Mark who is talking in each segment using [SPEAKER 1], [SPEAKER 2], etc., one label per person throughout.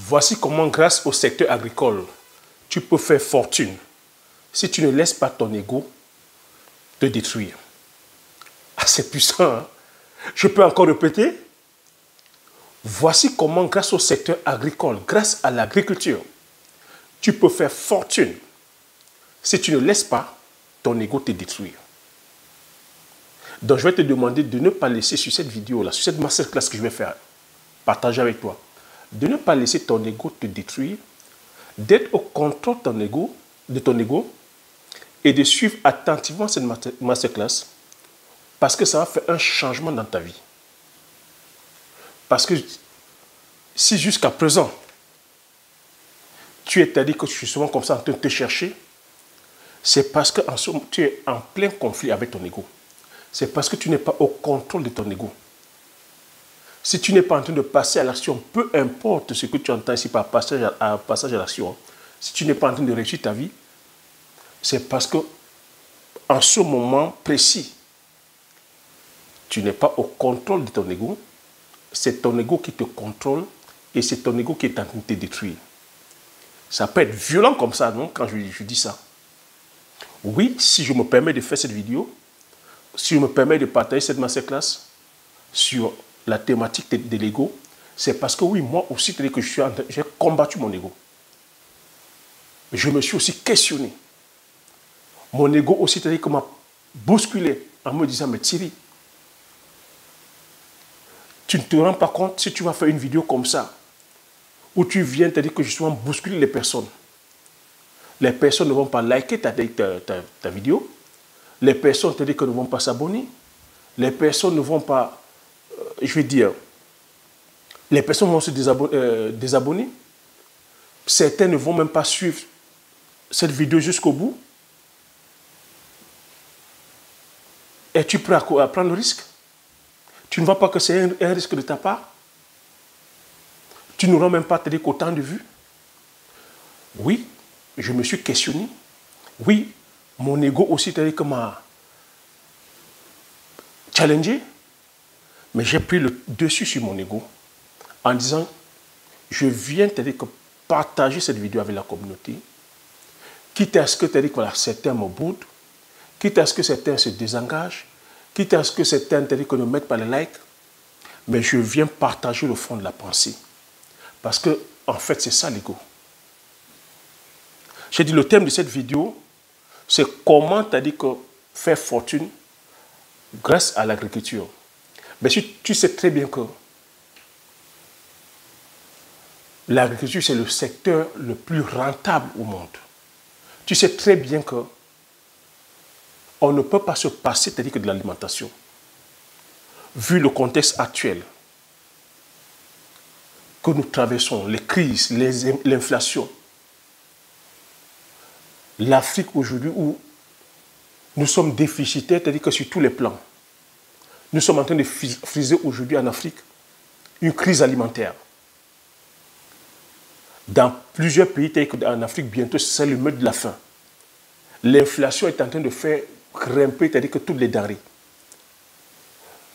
[SPEAKER 1] Voici comment, grâce au secteur agricole, tu peux faire fortune si tu ne laisses pas ton ego te détruire. Ah, c'est puissant, hein? Je peux encore répéter. Voici comment, grâce au secteur agricole, grâce à l'agriculture, tu peux faire fortune si tu ne laisses pas ton ego te détruire. Donc, je vais te demander de ne pas laisser sur cette vidéo-là, sur cette masterclass que je vais faire, partager avec toi, de ne pas laisser ton ego te détruire, d'être au contrôle de ton ego et de suivre attentivement cette masterclass parce que ça va faire un changement dans ta vie. Parce que si jusqu'à présent, tu es dit que tu es souvent comme ça en train de te chercher, c'est parce que tu es en plein conflit avec ton ego. C'est parce que tu n'es pas au contrôle de ton ego. Si tu n'es pas en train de passer à l'action, peu importe ce que tu entends ici par passage à l'action, si tu n'es pas en train de réussir ta vie, c'est parce que en ce moment précis, tu n'es pas au contrôle de ton ego. C'est ton ego qui te contrôle et c'est ton ego qui est en train de te détruire. Ça peut être violent comme ça, non, quand je dis ça. Oui, si je me permets de faire cette vidéo, si je me permets de partager cette masterclass sur la thématique de l'ego, c'est parce que oui, moi aussi, que j'ai combattu mon ego. Je me suis aussi questionné. Mon ego aussi, c'est-à-dire que m'a bousculé en me disant, mais Thierry, tu ne te rends pas compte si tu vas faire une vidéo comme ça, où tu viens te dire que justement bousculer les personnes. Les personnes ne vont pas liker ta vidéo. Les personnes te disent qu'elles ne vont pas s'abonner. Les personnes ne vont pas, je vais dire, les personnes vont se désabonner. Certains ne vont même pas suivre cette vidéo jusqu'au bout. Es-tu prêt à prendre le risque? Tu ne vois pas que c'est un risque de ta part? Tu n'auras même pas autant de vues? Oui, je me suis questionné. Oui, mon ego aussi m'a challengé. Mais j'ai pris le dessus sur mon ego en disant, je viens partager cette vidéo avec la communauté, quitte à ce que voilà, certains me boudent, quitte à ce que certains se désengagent, quitte à ce que certains ne mettent pas les likes, mais je viens partager le fond de la pensée. Parce que, en fait, c'est ça l'ego. J'ai dit, le thème de cette vidéo, c'est comment faire fortune grâce à l'agriculture. Mais tu sais très bien que l'agriculture, c'est le secteur le plus rentable au monde. Tu sais très bien que on ne peut pas se passer que de l'alimentation. Vu le contexte actuel que nous traversons, les crises, l'inflation, l'Afrique aujourd'hui où nous sommes déficitaires, c'est-à-dire que sur tous les plans, nous sommes en train de friser aujourd'hui en Afrique une crise alimentaire. Dans plusieurs pays, en Afrique, bientôt, c'est le mode de la faim. L'inflation est en train de faire grimper, c'est-à-dire que toutes les denrées.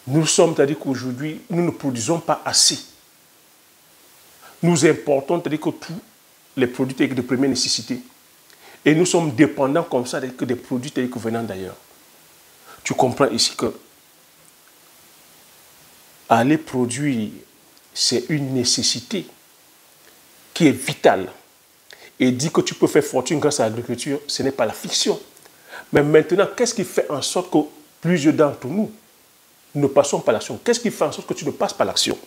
[SPEAKER 1] Nous sommes, c'est-à-dire qu'aujourd'hui, nous ne produisons pas assez. Nous importons, c'est-à-dire que tous les produits de première nécessité. Et nous sommes dépendants comme ça, c'est-à-dire que des produits venant d'ailleurs. Tu comprends ici que aller produire, c'est une nécessité qui est vitale. Et dire que tu peux faire fortune grâce à l'agriculture, ce n'est pas la fiction. Mais maintenant, qu'est-ce qui fait en sorte que plusieurs d'entre nous ne passons pas l'action? Qu'est-ce qui fait en sorte que tu ne passes pas l'action?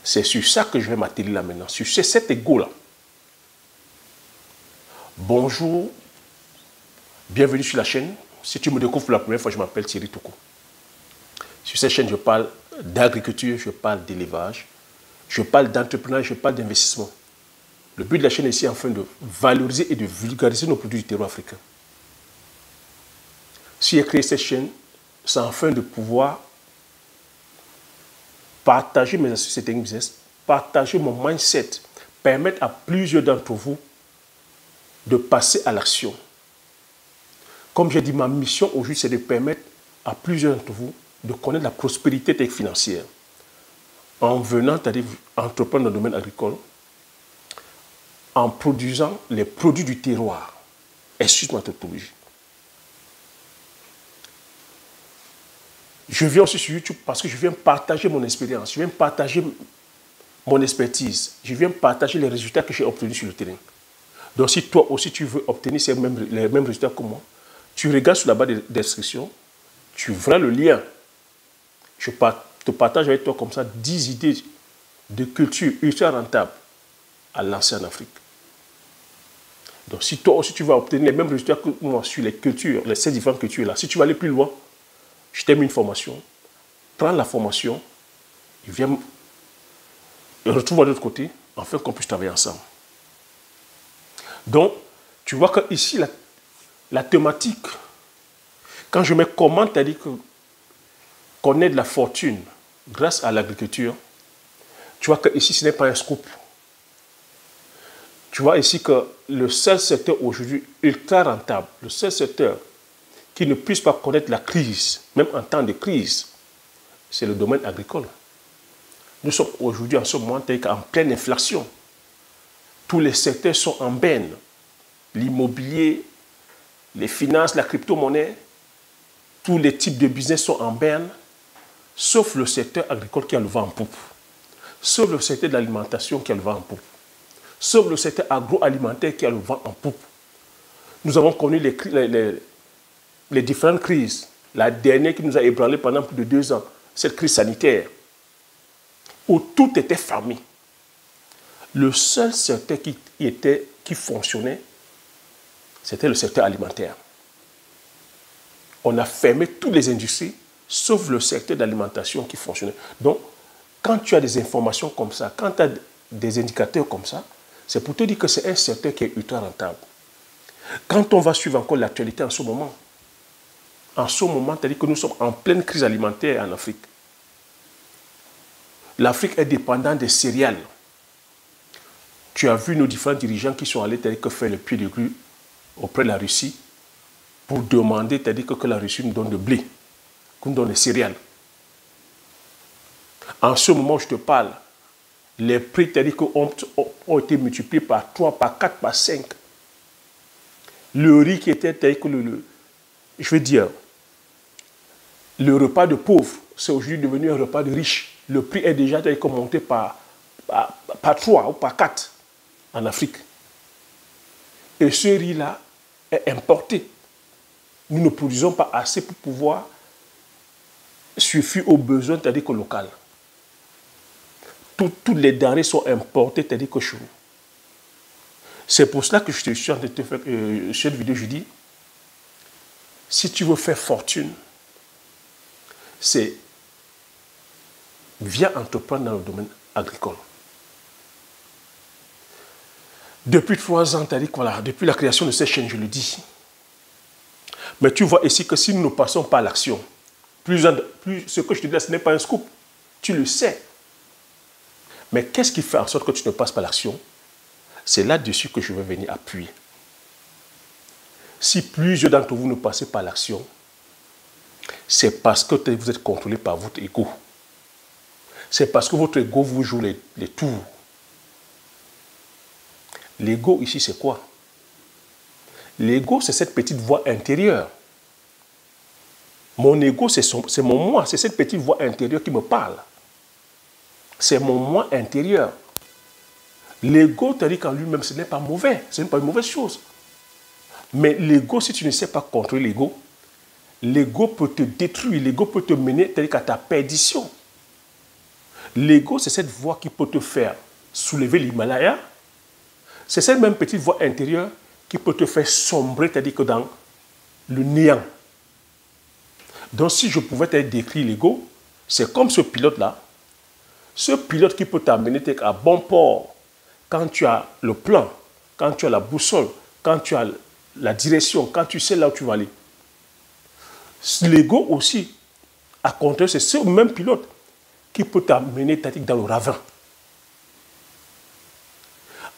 [SPEAKER 1] C'est sur ça que je vais m'atteler là maintenant, sur cet ego-là. Bonjour, bienvenue sur la chaîne. Si tu me découvres pour la première fois, je m'appelle Thierry Toukou. Sur cette chaîne, je parle d'agriculture, je parle d'élevage, je parle d'entrepreneuriat, je parle d'investissement. Le but de la chaîne est ici afin de valoriser et de vulgariser nos produits du terroir africain. Si j'ai créé cette chaîne, c'est afin de pouvoir partager mes astuces et techniques business, partager mon mindset, permettre à plusieurs d'entre vous de passer à l'action. Comme j'ai dit, ma mission aujourd'hui, c'est de permettre à plusieurs d'entre vous de connaître la prospérité financière. en venant, c'est-à-dire entreprendre dans le domaine agricole, en produisant les produits du terroir. Excuse-moi tautologie. Je viens aussi sur YouTube parce que je viens partager mon expérience, je viens partager mon expertise, je viens partager les résultats que j'ai obtenus sur le terrain. Donc si toi aussi tu veux obtenir les mêmes résultats que moi, tu regardes sur la barre de description, tu verras le lien. Je te partage avec toi comme ça 10 idées de culture ultra rentables à lancer en Afrique. Donc si toi aussi tu vas obtenir les mêmes résultats que moi sur les cultures, ces différentes cultures-là, si tu vas aller plus loin, je t'ai mis une formation, prends la formation, et viens me retrouve de l'autre côté, afin qu'on puisse travailler ensemble. Donc, tu vois que ici, la thématique, quand je mets comment, c'est-à-dire qu'on ait de la fortune grâce à l'agriculture, tu vois que ici, ce n'est pas un scoop. Tu vois ici que le seul secteur aujourd'hui ultra rentable, le seul secteur qui ne puisse pas connaître la crise, même en temps de crise, c'est le domaine agricole. Nous sommes aujourd'hui en ce moment en pleine inflation. Tous les secteurs sont en berne. L'immobilier, les finances, la crypto-monnaie, tous les types de business sont en berne, sauf le secteur agricole qui a le vent en poupe, sauf le secteur de l'alimentation qui a le vent en poupe, sauf le secteur agroalimentaire qui a le vent en poupe. Nous avons connu les différentes crises. La dernière qui nous a ébranlé pendant plus de 2 ans, cette crise sanitaire, où tout était fermé. Le seul secteur qui fonctionnait, c'était le secteur alimentaire. On a fermé toutes les industries, sauf le secteur d'alimentation qui fonctionnait. Donc, quand tu as des informations comme ça, quand tu as des indicateurs comme ça, c'est pour te dire que c'est un secteur qui est ultra rentable. Quand on va suivre encore l'actualité en ce moment, c'est-à-dire que nous sommes en pleine crise alimentaire en Afrique. L'Afrique est dépendante des céréales. Tu as vu nos différents dirigeants qui sont allés faire le pied de grue auprès de la Russie pour demander que la Russie nous donne le blé, qu'on nous donne les céréales. En ce moment où je te parle, les prix ont été multipliés par 3, par 4, par 5. Le riz qui était, je veux dire, le repas de pauvre, c'est aujourd'hui devenu un repas de riche. Le prix est déjà monté par 3 ou par 4 en Afrique. Et ce riz-là est importé. Nous ne produisons pas assez pour pouvoir suffire aux besoins, c'est-à-dire que local. Toutes les denrées sont importées, c'est-à-dire que chez nous. C'est pour cela que je suis en train de te faire cette vidéo, je dis, si tu veux faire fortune, c'est viens entreprendre dans le domaine agricole. Depuis 3 ans, voilà, depuis la création de cette chaîne, je le dis. Mais tu vois ici que si nous ne passons pas à l'action, plus ce que je te dis là, ce n'est pas un scoop. Tu le sais. Mais qu'est-ce qui fait en sorte que tu ne passes pas à l'action? C'est là-dessus que je vais venir appuyer. Si plusieurs d'entre vous ne passez pas à l'action, c'est parce que vous êtes contrôlé par votre ego. C'est parce que votre ego vous joue les tours. L'ego ici, c'est quoi? L'ego, c'est cette petite voix intérieure. Mon ego, c'est mon moi, c'est cette petite voix intérieure qui me parle. C'est mon moi intérieur. L'ego, c'est-à-dire qu'en lui-même, ce n'est pas mauvais, ce n'est pas une mauvaise chose. Mais l'ego, si tu ne sais pas contrôler l'ego peut te détruire, l'ego peut te mener, c'est-à-dire qu'à ta perdition. L'ego, c'est cette voix qui peut te faire soulever l'Himalaya. C'est cette même petite voix intérieure qui peut te faire sombrer, c'est-à-dire que dans le néant. Donc, si je pouvais te décrire l'ego, c'est comme ce pilote-là. Ce pilote qui peut t'amener à bon port quand tu as le plan, quand tu as la boussole, quand tu as la direction, quand tu sais là où tu vas aller. L'ego aussi, à contraire, c'est ce même pilote qui peut t'amener dans le ravin.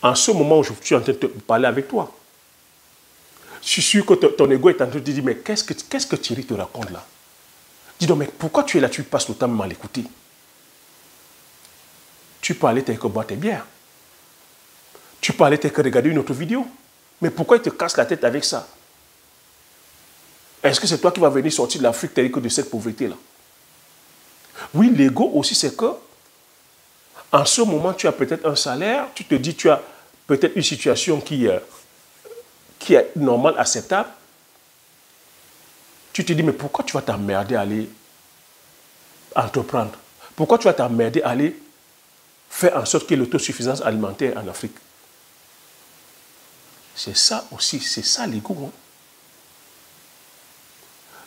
[SPEAKER 1] En ce moment où je suis en train de te parler avec toi, je suis sûr que ton ego est en train de te dire, mais qu'est-ce que Thierry te raconte là? Dis donc, mais pourquoi tu es là, tu passes le temps même à l'écouter? Tu peux aller tel que boire tes bières. Tu peux aller tel que regarder une autre vidéo. Mais pourquoi il te casse la tête avec ça? Est-ce que c'est toi qui vas venir sortir de l'Afrique tel que de cette pauvreté-là? Oui, l'ego aussi, c'est que en ce moment, tu as peut-être un salaire, tu te dis, tu as peut-être une situation qui est normale, acceptable. Tu te dis, mais pourquoi tu vas t'emmerder à aller entreprendre? Pourquoi tu vas t'emmerder à aller faire en sorte qu'il y ait l'autosuffisance alimentaire en Afrique? C'est ça aussi, c'est ça l'ego. Hein?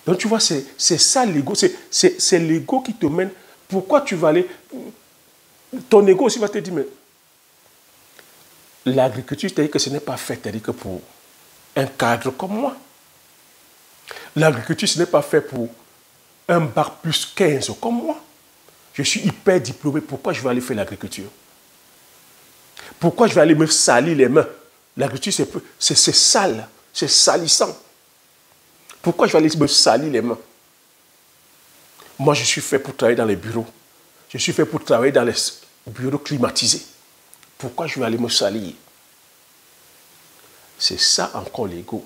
[SPEAKER 1] Donc tu vois, c'est ça l'ego, c'est l'ego qui te mène. Pourquoi tu vas aller... Ton ego aussi va te dire, mais l'agriculture, c'est-à-dire que ce n'est pas fait, c'est-à-dire que pour un cadre comme moi. L'agriculture, ce n'est pas fait pour un bac plus 15 comme moi. Je suis hyper diplômé, pourquoi je vais aller faire l'agriculture? Pourquoi je vais aller me salir les mains? L'agriculture, c'est sale, c'est salissant. Pourquoi je vais aller me salir les mains? Moi, je suis fait pour travailler dans les bureaux. Je suis fait pour travailler dans les bureaux climatisés. Pourquoi je vais aller me salir? C'est ça encore l'ego.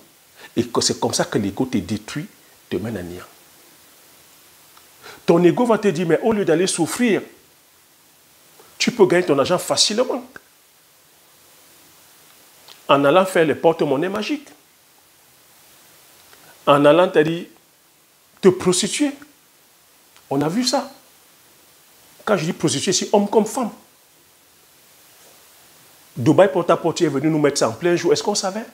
[SPEAKER 1] Et c'est comme ça que l'ego te détruit, te mène à néant. Ton ego va te dire, mais au lieu d'aller souffrir, tu peux gagner ton argent facilement. En allant faire les porte-monnaies magiques. En allant te prostituer. On a vu ça. Quand je dis prostituer, c'est homme comme femme. Dubaï Porte-à-Porte est venu nous mettre ça en plein jour. Est-ce qu'on savait?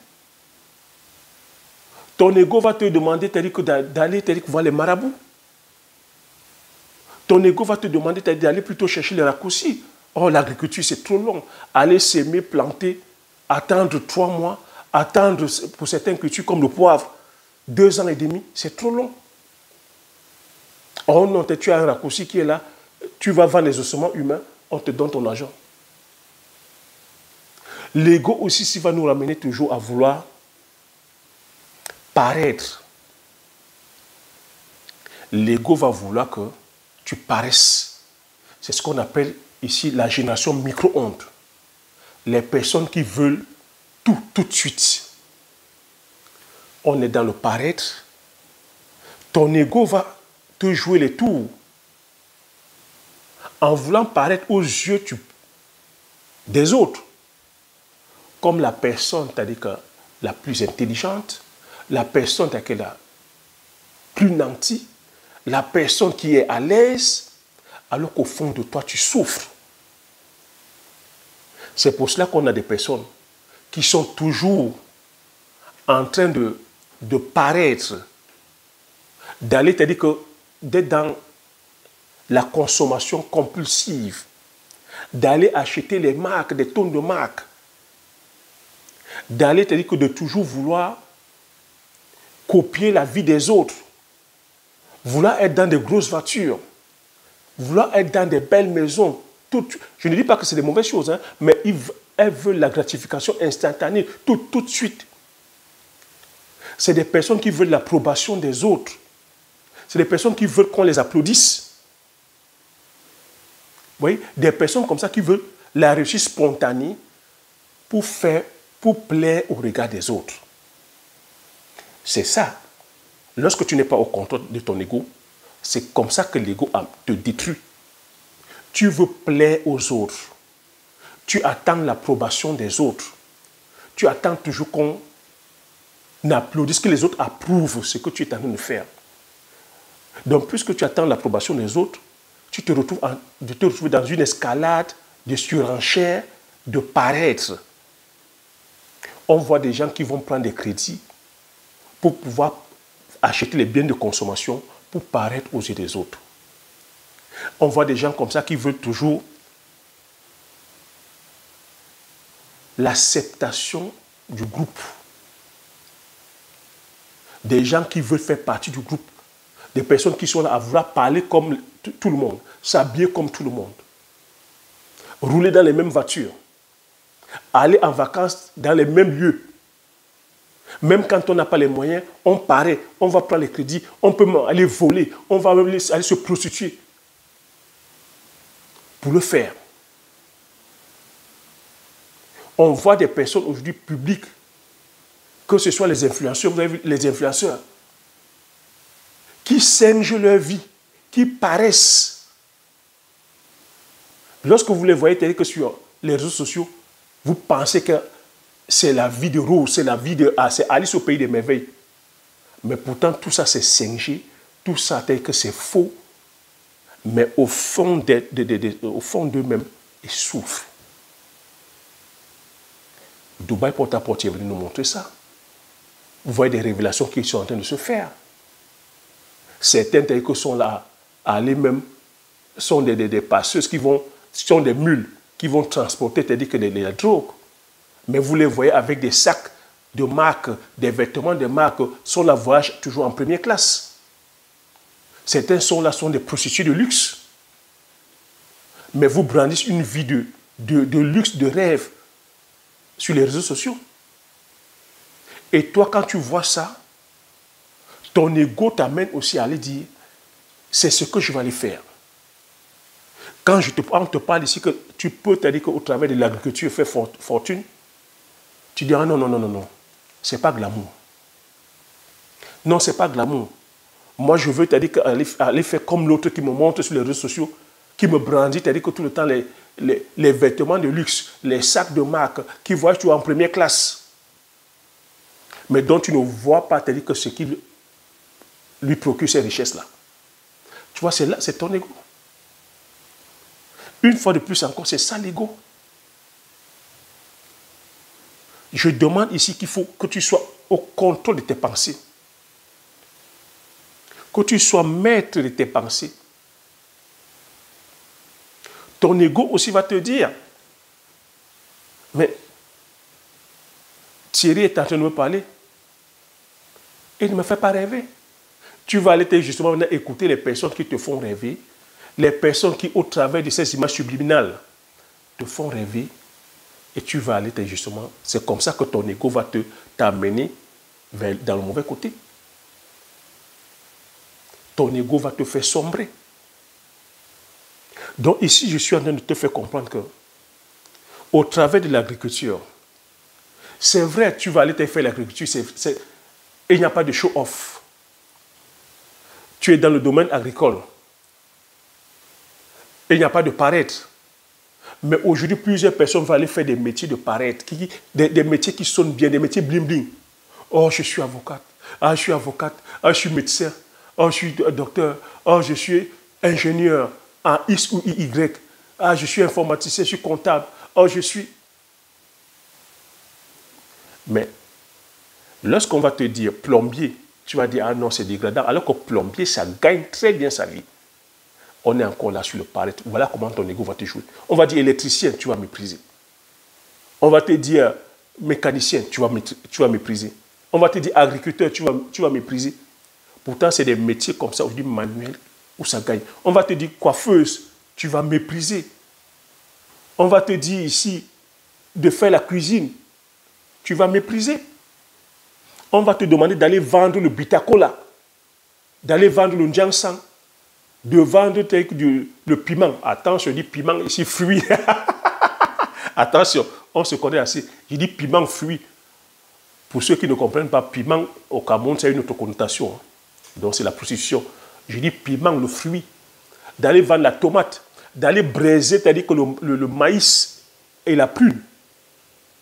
[SPEAKER 1] Ton ego va te demander d'aller voir les marabouts. Ton ego va te demander d'aller plutôt chercher les raccourcis. Oh, l'agriculture, c'est trop long. Aller s'aimer, planter, attendre 3 mois, attendre pour certaines cultures comme le poivre, 2 ans et demi, c'est trop long. Oh non, tu as un raccourci qui est là, tu vas vendre les ossements humains, on te donne ton argent. L'ego aussi, s'il va nous ramener toujours à vouloir paraître. L'ego va vouloir que tu paraisses. C'est ce qu'on appelle ici la génération micro-ondes. Les personnes qui veulent tout de suite. On est dans le paraître. Ton ego va te jouer les tours. En voulant paraître aux yeux des autres. Comme la personne, c'est-à-dire que la plus intelligente, la personne qui est la plus nantie, la personne qui est à l'aise, alors qu'au fond de toi, tu souffres. C'est pour cela qu'on a des personnes qui sont toujours en train de paraître, d'aller, c'est-à-dire que d'être dans la consommation compulsive, d'aller acheter les marques, des tonnes de marques, d'aller, c'est-à-dire que de toujours vouloir copier la vie des autres, vouloir être dans des grosses voitures, vouloir être dans des belles maisons. Je ne dis pas que c'est des mauvaises choses, hein, mais elles veulent la gratification instantanée, tout de suite. C'est des personnes qui veulent l'approbation des autres. C'est des personnes qui veulent qu'on les applaudisse. Vous voyez, des personnes comme ça qui veulent la réussite spontanée pour plaire au regard des autres. C'est ça. Lorsque tu n'es pas au contrôle de ton ego, c'est comme ça que l'ego te détruit. Tu veux plaire aux autres. Tu attends l'approbation des autres. Tu attends toujours qu'on applaudisse, que les autres approuvent ce que tu es en train de faire. Donc, puisque tu attends l'approbation des autres, tu te retrouves dans une escalade de surenchère, de paraître. On voit des gens qui vont prendre des crédits pour pouvoir acheter les biens de consommation pour paraître aux yeux des autres. On voit des gens comme ça qui veulent toujours l'acceptation du groupe. Des gens qui veulent faire partie du groupe. Des personnes qui sont là à vouloir parler comme tout le monde, s'habiller comme tout le monde, rouler dans les mêmes voitures, aller en vacances dans les mêmes lieux. Même quand on n'a pas les moyens, on paraît, on va prendre les crédits, on peut aller voler, on va aller se prostituer pour le faire. On voit des personnes aujourd'hui publiques, que ce soit les influenceurs, vous avez vu les influenceurs, qui singent leur vie, qui paraissent. Lorsque vous les voyez tels que sur les réseaux sociaux, vous pensez que c'est la vie de Rose, c'est la vie de... c'est Alice au pays des merveilles. Mais pourtant, tout ça, c'est singé, tout ça, tel que c'est faux. Mais au fond d'eux-mêmes, ils souffrent. Dubaï porte-à-porte est venu nous montrer ça. Vous voyez des révélations qui sont en train de se faire. Certains tels que sont là, même, sont des passeuses qui vont, sont des mules qui vont transporter, c'est-à-dire que les drogues. Mais vous les voyez avec des sacs de marque, des vêtements de marque, sont là, voyagent toujours en première classe. Certains sont là, sont des prostituées de luxe. Mais vous brandissez une vie de luxe, de rêve sur les réseaux sociaux. Et toi, quand tu vois ça, ton ego t'amène aussi à aller dire, c'est ce que je vais aller faire. Quand on te parle ici que tu peux te dire qu'au travers de l'agriculture faire fortune, tu dis, ah non, non, non, non, non, c'est pas glamour. Non, c'est pas glamour. Moi, je veux te dire qu'aller faire comme l'autre qui me montre sur les réseaux sociaux, qui me brandit, c'est-à-dire que tout le temps, les vêtements de luxe, les sacs de marque, qui voyagent toujours en première classe, mais dont tu ne vois pas, c'est-à-dire que ce qui lui procure ces richesses-là. Tu vois, c'est là, c'est ton ego. Une fois de plus encore, c'est ça l'ego. Je demande ici qu'il faut que tu sois au contrôle de tes pensées. Que tu sois maître de tes pensées. Ton ego aussi va te dire, mais Thierry est en train de me parler. Il ne me fait pas rêver. Tu vas aller justement écouter les personnes qui te font rêver, les personnes qui, au travers de ces images subliminales, te font rêver, et tu vas aller justement, c'est comme ça que ton ego va t'amener dans le mauvais côté. Ton ego va te faire sombrer. Donc ici, je suis en train de te faire comprendre que, au travers de l'agriculture, c'est vrai, tu vas aller te faire l'agriculture, il n'y a pas de show-off. Tu es dans le domaine agricole. Il n'y a pas de paraître. Mais aujourd'hui, plusieurs personnes vont aller faire des métiers de paraître, des métiers qui sonnent bien, des métiers bling-bling. Oh, je suis avocate. Ah, je suis avocate. Ah, je suis médecin. Oh, je suis docteur. Oh, je suis ingénieur en X ou Y. Ah, je suis informaticien, je suis comptable. Oh, je suis... Mais lorsqu'on va te dire plombier, tu vas dire, ah non, c'est dégradant. Alors que plombier, ça gagne très bien sa vie. On est encore là sur le paraître. Voilà comment ton ego va te jouer. On va dire électricien, tu vas mépriser. On va te dire mécanicien, tu vas mépriser. On va te dire agriculteur, tu vas mépriser. Pourtant, c'est des métiers comme ça, aujourd'hui manuels, où ça gagne. On va te dire coiffeuse, tu vas mépriser. On va te dire ici de faire la cuisine, tu vas mépriser. On va te demander d'aller vendre le bitacola, d'aller vendre le njansang, de vendre le piment. Attention, je dis piment ici, fruit. Attention, on se connaît assez. Je dis piment, fruit. Pour ceux qui ne comprennent pas, piment au Cameroun, c'est une autre connotation. Donc c'est la prostitution. Je dis piment, le fruit. D'aller vendre la tomate, d'aller braiser, c'est-à-dire que le maïs et la prune.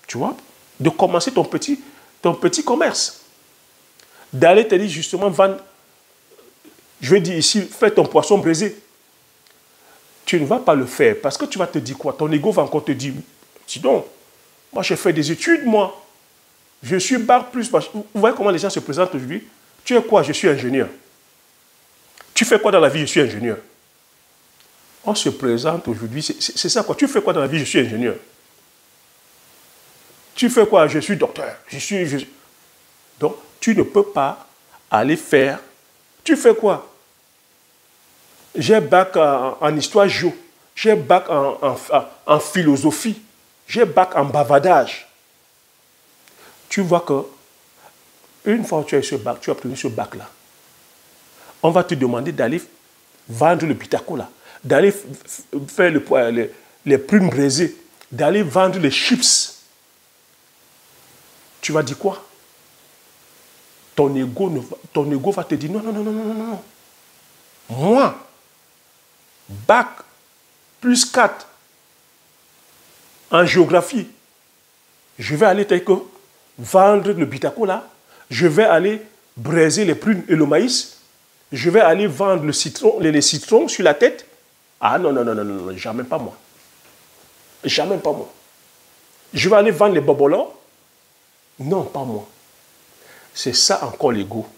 [SPEAKER 1] Tu vois? De commencer ton petit commerce. D'aller, c'est-à-dire justement vendre, je vais dire ici, faire ton poisson braisé. Tu ne vas pas le faire parce que tu vas te dire quoi? Ton ego va encore te dire, sinon, moi j'ai fait des études, moi. Je suis bac plus. Vous voyez comment les gens se présentent aujourd'hui? Tu es quoi? Je suis ingénieur. Tu fais quoi dans la vie? Je suis ingénieur. On se présente aujourd'hui, c'est ça quoi. Tu fais quoi dans la vie? Je suis ingénieur. Tu fais quoi? Je suis docteur. Donc, tu ne peux pas aller faire. Tu fais quoi? J'ai bac en histoire géo. J'ai bac en philosophie. J'ai bac en bavardage. Tu vois que une fois que tu as ce bac, tu as obtenu ce bac-là, on va te demander d'aller vendre le bitacola, d'aller faire les prunes braisées, d'aller vendre les chips. tu vas dire quoi? Ton ego va te dire non, non, non, non, non, non, non. Moi, bac plus 4 en géographie, je vais aller vendre le bitaco là, je vais aller braiser les prunes et le maïs, je vais aller vendre les citrons sur la tête. Ah non, non, non, non, non, jamais pas moi. Jamais pas moi. Je vais aller vendre les bobolons. Non, pas moi. C'est ça encore l'ego.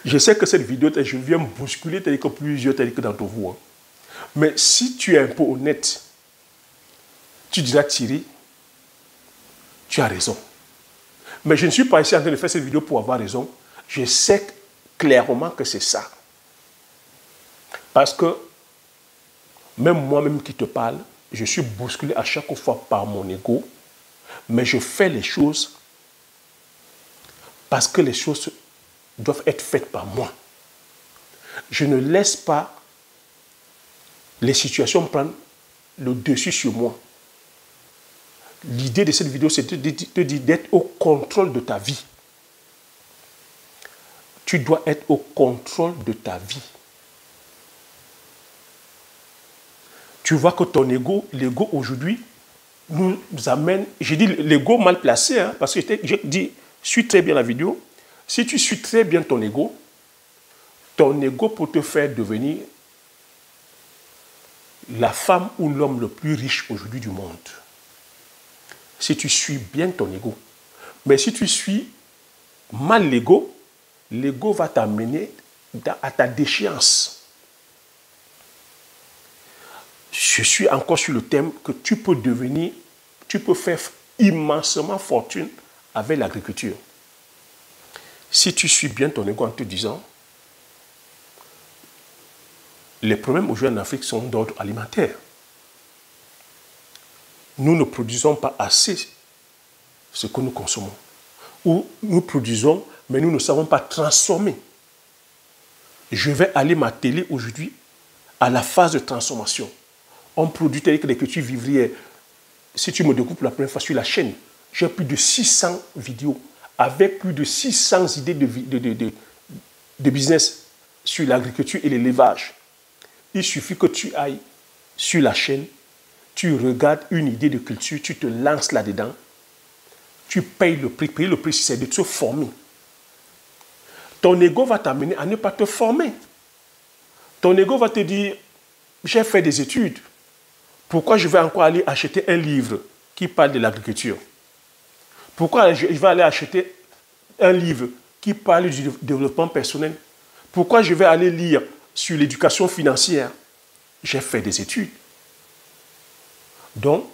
[SPEAKER 1] Je sais que cette vidéo, je viens me bousculer tel que plusieurs d'entre vous. Hein. Mais si tu es un peu honnête, tu diras Thierry, tu as raison. Mais je ne suis pas ici en train de faire cette vidéo pour avoir raison. Je sais clairement que c'est ça. Parce que même moi-même qui te parle, je suis bousculé à chaque fois par mon ego, mais je fais les choses parce que les choses doivent être faites par moi. Je ne laisse pas les situations prendre le dessus sur moi. L'idée de cette vidéo, c'est de te dire d'être au contrôle de ta vie. Tu dois être au contrôle de ta vie. Tu vois que ton ego, l'ego aujourd'hui, nous amène, j'ai dit l'ego mal placé, hein, parce que j'ai dit, suis très bien la vidéo. Si tu suis très bien ton ego peut te faire devenir la femme ou l'homme le plus riche aujourd'hui du monde. Si tu suis bien ton ego. Mais si tu suis mal l'ego va t'amener à ta déchéance. Je suis encore sur le thème que tu peux faire immensement fortune avec l'agriculture. Si tu suis bien ton ego en te disant, les problèmes aujourd'hui en Afrique sont d'ordre alimentaire. Nous ne produisons pas assez ce que nous consommons. Ou nous produisons, mais nous ne savons pas transformer. Je vais aller m'atteler aujourd'hui à la phase de transformation. On produit tel que l'agriculture vivrière. Si tu me découpes la première fois sur la chaîne, j'ai plus de 600 vidéos avec plus de 600 idées de business sur l'agriculture et l'élevage. Il suffit que tu ailles sur la chaîne, tu regardes une idée de culture, tu te lances là-dedans, tu payes le prix. Payer le prix, c'est de te former. Ton ego va t'amener à ne pas te former. Ton ego va te dire, j'ai fait des études. Pourquoi je vais encore aller acheter un livre qui parle de l'agriculture? Pourquoi je vais aller acheter un livre qui parle du développement personnel? Pourquoi je vais aller lire sur l'éducation financière? J'ai fait des études. Donc,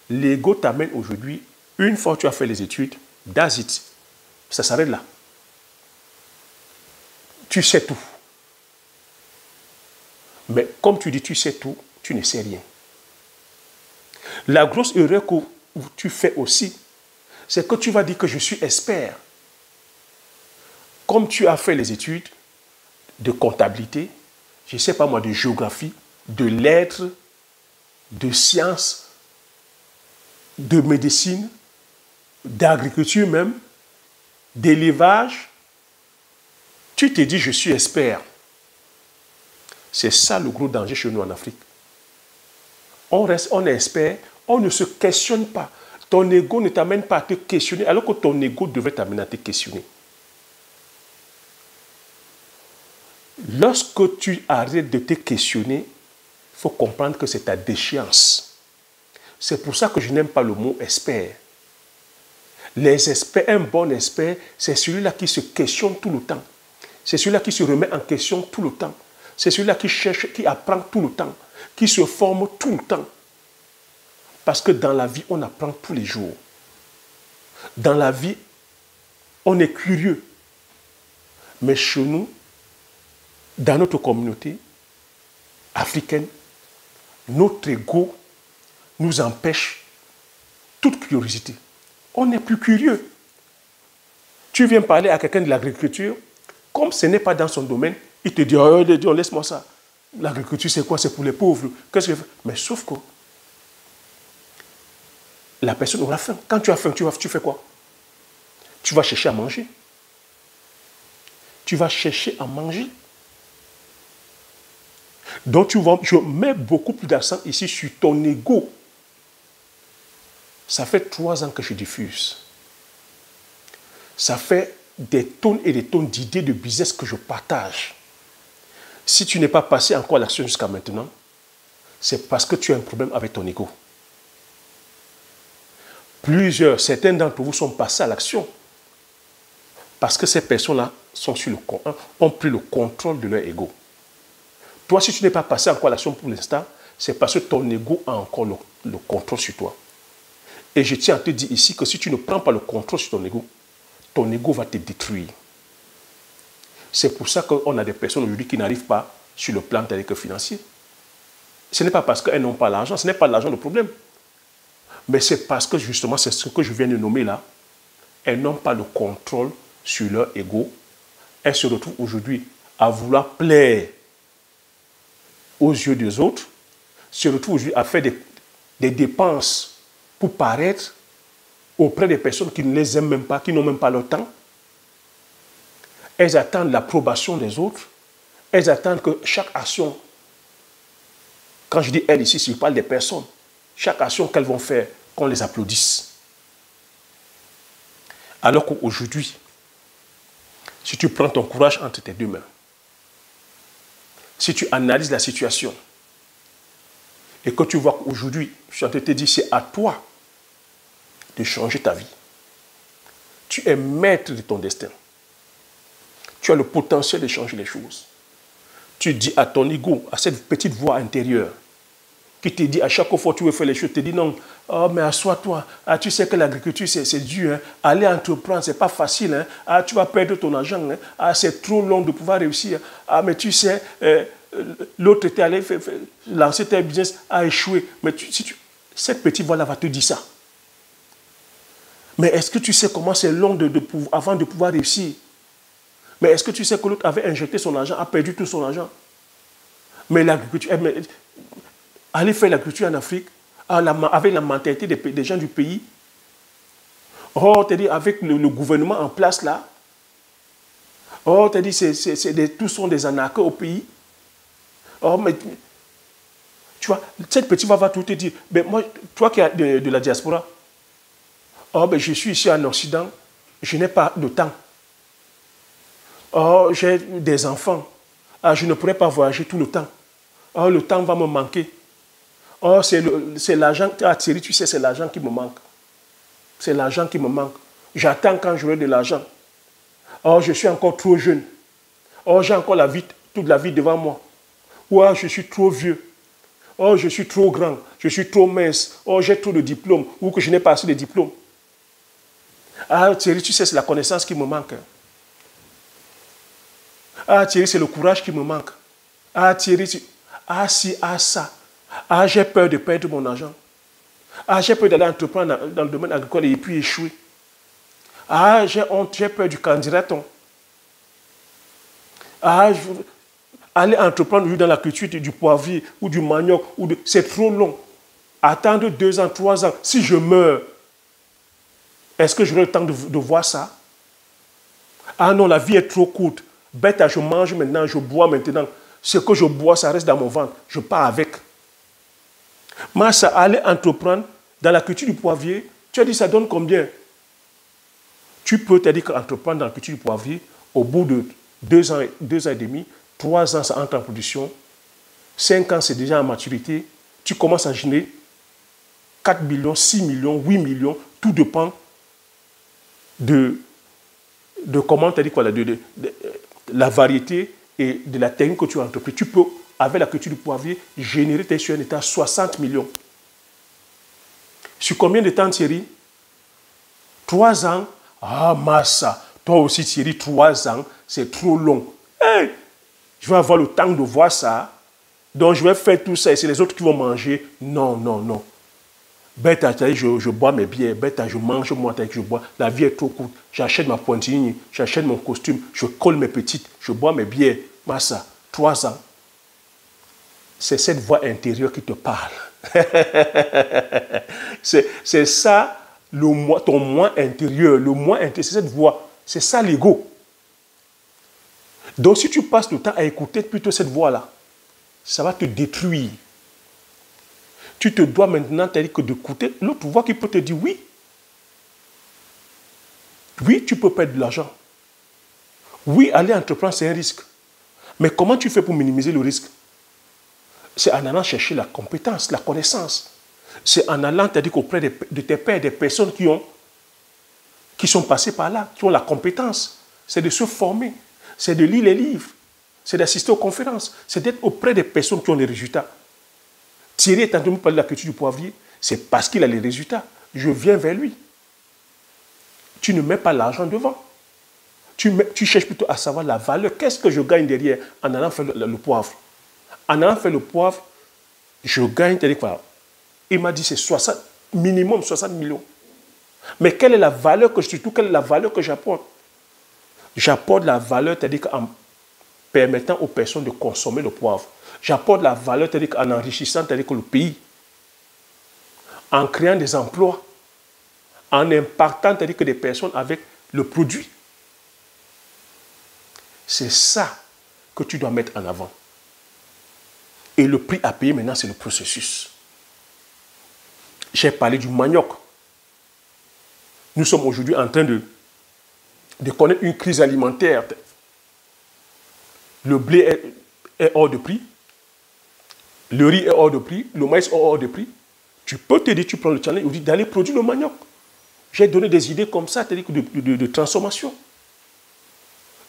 [SPEAKER 1] l'ego t'amène aujourd'hui, une fois que tu as fait les études, that's it. Ça s'arrête là. Tu sais tout. Mais comme tu dis tu sais tout, tu ne sais rien. La grosse erreur que tu fais aussi, c'est que tu vas dire que je suis expert. Comme tu as fait les études de comptabilité, je ne sais pas moi, de géographie, de lettres, de sciences, de médecine, d'agriculture même, d'élevage, tu te dis je suis expert. C'est ça le gros danger chez nous en Afrique. On est expert, on ne se questionne pas. Ton ego ne t'amène pas à te questionner, alors que ton ego devrait t'amener à te questionner. Lorsque tu arrêtes de te questionner, il faut comprendre que c'est ta déchéance. C'est pour ça que je n'aime pas le mot expert. Les experts, un bon expert, c'est celui-là qui se questionne tout le temps. C'est celui-là qui se remet en question tout le temps. C'est celui-là qui cherche, qui apprend tout le temps, qui se forme tout le temps. Parce que dans la vie, on apprend tous les jours. Dans la vie, on est curieux. Mais chez nous, dans notre communauté africaine, notre ego nous empêche toute curiosité. On n'est plus curieux. Tu viens parler à quelqu'un de l'agriculture, comme ce n'est pas dans son domaine, il te dit, oh, laisse-moi ça. L'agriculture, c'est quoi? C'est pour les pauvres. Qu'est-ce que je fais? Mais sauf que la personne aura faim. Quand tu as faim, tu fais quoi? tu vas chercher à manger. Tu vas chercher à manger. Donc, tu vois, je mets beaucoup plus d'accent ici sur ton ego. Ça fait 3 ans que je diffuse. Ça fait des tonnes et des tonnes d'idées de business que je partage. Si tu n'es pas passé encore à l'action jusqu'à maintenant, c'est parce que tu as un problème avec ton ego. Certains d'entre vous sont passés à l'action parce que ces personnes-là ont pris le contrôle de leur ego. Toi, si tu n'es pas passé encore à l'action pour l'instant, c'est parce que ton ego a encore le contrôle sur toi. Et je tiens à te dire ici que si tu ne prends pas le contrôle sur ton ego va te détruire. C'est pour ça qu'on a des personnes aujourd'hui qui n'arrivent pas sur le plan tel que financier. Ce n'est pas parce qu'elles n'ont pas l'argent, ce n'est pas l'argent le problème. Mais c'est parce que justement, c'est ce que je viens de nommer là. Elles n'ont pas le contrôle sur leur ego. Elles se retrouvent aujourd'hui à vouloir plaire aux yeux des autres, se retrouvent aujourd'hui à faire des dépenses pour paraître auprès des personnes qui ne les aiment même pas, qui n'ont même pas le temps. Elles attendent l'approbation des autres. Elles attendent que chaque action, quand je dis elles ici, je parle des personnes, chaque action qu'elles vont faire, qu'on les applaudisse. Alors qu'aujourd'hui, si tu prends ton courage entre tes 2 mains, si tu analyses la situation et que tu vois qu'aujourd'hui, je suis en train de te dire, c'est à toi de changer ta vie. Tu es maître de ton destin. Tu as le potentiel de changer les choses. Tu dis à ton ego, à cette petite voix intérieure, qui te dit à chaque fois que tu veux faire les choses, te dit non, oh mais assois-toi, tu sais que l'agriculture c'est dur, hein. Aller entreprendre, c'est pas facile, hein. Tu vas perdre ton argent, hein. C'est trop long de pouvoir réussir, mais tu sais, l'autre était allé lancer tes business, a échoué, mais cette petite voix-là va te dire ça. Mais est-ce que tu sais comment c'est long avant de pouvoir réussir? Mais est-ce que tu sais que l'autre avait injecté son argent, a perdu tout son argent? Mais l'agriculture, aller faire l'agriculture en Afrique, avec la mentalité des gens du pays, avec le gouvernement en place là, tous sont des anarchos au pays. Mais tu vois, cette petite voix va tout te dire. Mais moi, toi qui es de la diaspora, je suis ici en Occident, je n'ai pas de temps. J'ai des enfants. Je ne pourrai pas voyager tout le temps. Le temps va me manquer. C'est l'argent. Thierry, tu sais, c'est l'argent qui me manque. C'est l'argent qui me manque. J'attends quand j'aurai de l'argent. Je suis encore trop jeune. J'ai encore toute la vie devant moi. Je suis trop vieux. Je suis trop grand. Je suis trop mince. J'ai trop de diplômes. Ou que je n'ai pas assez de diplômes. Thierry, tu sais, c'est la connaissance qui me manque. Thierry, c'est le courage qui me manque. Thierry, ça. J'ai peur de perdre mon argent. J'ai peur d'aller entreprendre dans le domaine agricole et puis échouer. J'ai honte, j'ai peur du candidaton. Aller entreprendre dans la culture du poivrier ou du manioc, c'est trop long. Attendre 2 ans, 3 ans. Si je meurs, est-ce que j'aurai le temps de voir ça? Non, la vie est trop courte. Bête, je mange maintenant, je bois maintenant. Ce que je bois, ça reste dans mon ventre. Je pars avec. Mais ça, aller entreprendre dans la culture du poivrier, tu as dit ça donne combien? Tu peux te dire qu'entreprendre dans la culture du poivrier, au bout de 2 ans et demi, 3 ans, ça entre en production. 5 ans, c'est déjà en maturité. Tu commences à générer 4 millions, 6 millions, 8 millions. Tout dépend de comment tu as dit quoi, de la variété et de la technique que tu as entrepris. Tu peux, avec la culture du poivrier, générer sur un état 60 millions. Sur combien de temps, Thierry? 3 ans. Massa. Toi aussi, Thierry, 3 ans, c'est trop long. Hey, je vais avoir le temps de voir ça. Donc, je vais faire tout ça et c'est les autres qui vont manger. Non, non, non. Bête, je bois mes bières. Bête, je mange moi, je bois. La vie est trop courte. J'achète ma pointille, j'achète mon costume, je colle mes petites, je bois mes bières. Massa, 3 ans. C'est cette voix intérieure qui te parle. C'est ça ton moi intérieur, le moi intérieur, c'est cette voix. C'est ça l'ego. Donc si tu passes le temps à écouter plutôt cette voix-là, ça va te détruire. Tu te dois maintenant d'écouter l'autre voix qui peut te dire oui. Oui, tu peux perdre de l'argent. Oui, aller entreprendre, c'est un risque. Mais comment tu fais pour minimiser le risque? C'est en allant chercher la compétence, la connaissance. C'est en allant auprès de tes pairs, des personnes qui sont passées par là, qui ont la compétence. C'est de se former, c'est de lire les livres, c'est d'assister aux conférences, c'est d'être auprès des personnes qui ont les résultats. Thierry est en train de parler de la culture du poivrier, c'est parce qu'il a les résultats. Je viens vers lui. Tu ne mets pas l'argent devant. Tu cherches plutôt à savoir la valeur. Qu'est-ce que je gagne derrière en allant faire le poivre? En allant faire le poivre, je gagne, voilà. Il m'a dit c'est minimum 60 millions. Mais quelle est la valeur quelle est la valeur que j'apporte? J'apporte la valeur, c'est-à-dire qu'en permettant aux personnes de consommer le poivre. J'apporte la valeur, c'est-à-dire qu'en enrichissant, c'est-à-dire que le pays, en créant des emplois, en impactant, c'est-à-dire que des personnes avec le produit. C'est ça que tu dois mettre en avant. Et le prix à payer maintenant, c'est le processus. J'ai parlé du manioc. Nous sommes aujourd'hui en train de connaître une crise alimentaire. Le blé est hors de prix. Le riz est hors de prix. Le maïs est hors de prix. Tu peux te dire, tu prends le challenge d'aller produire le manioc. J'ai donné des idées comme ça, c'est-à-dire de transformation.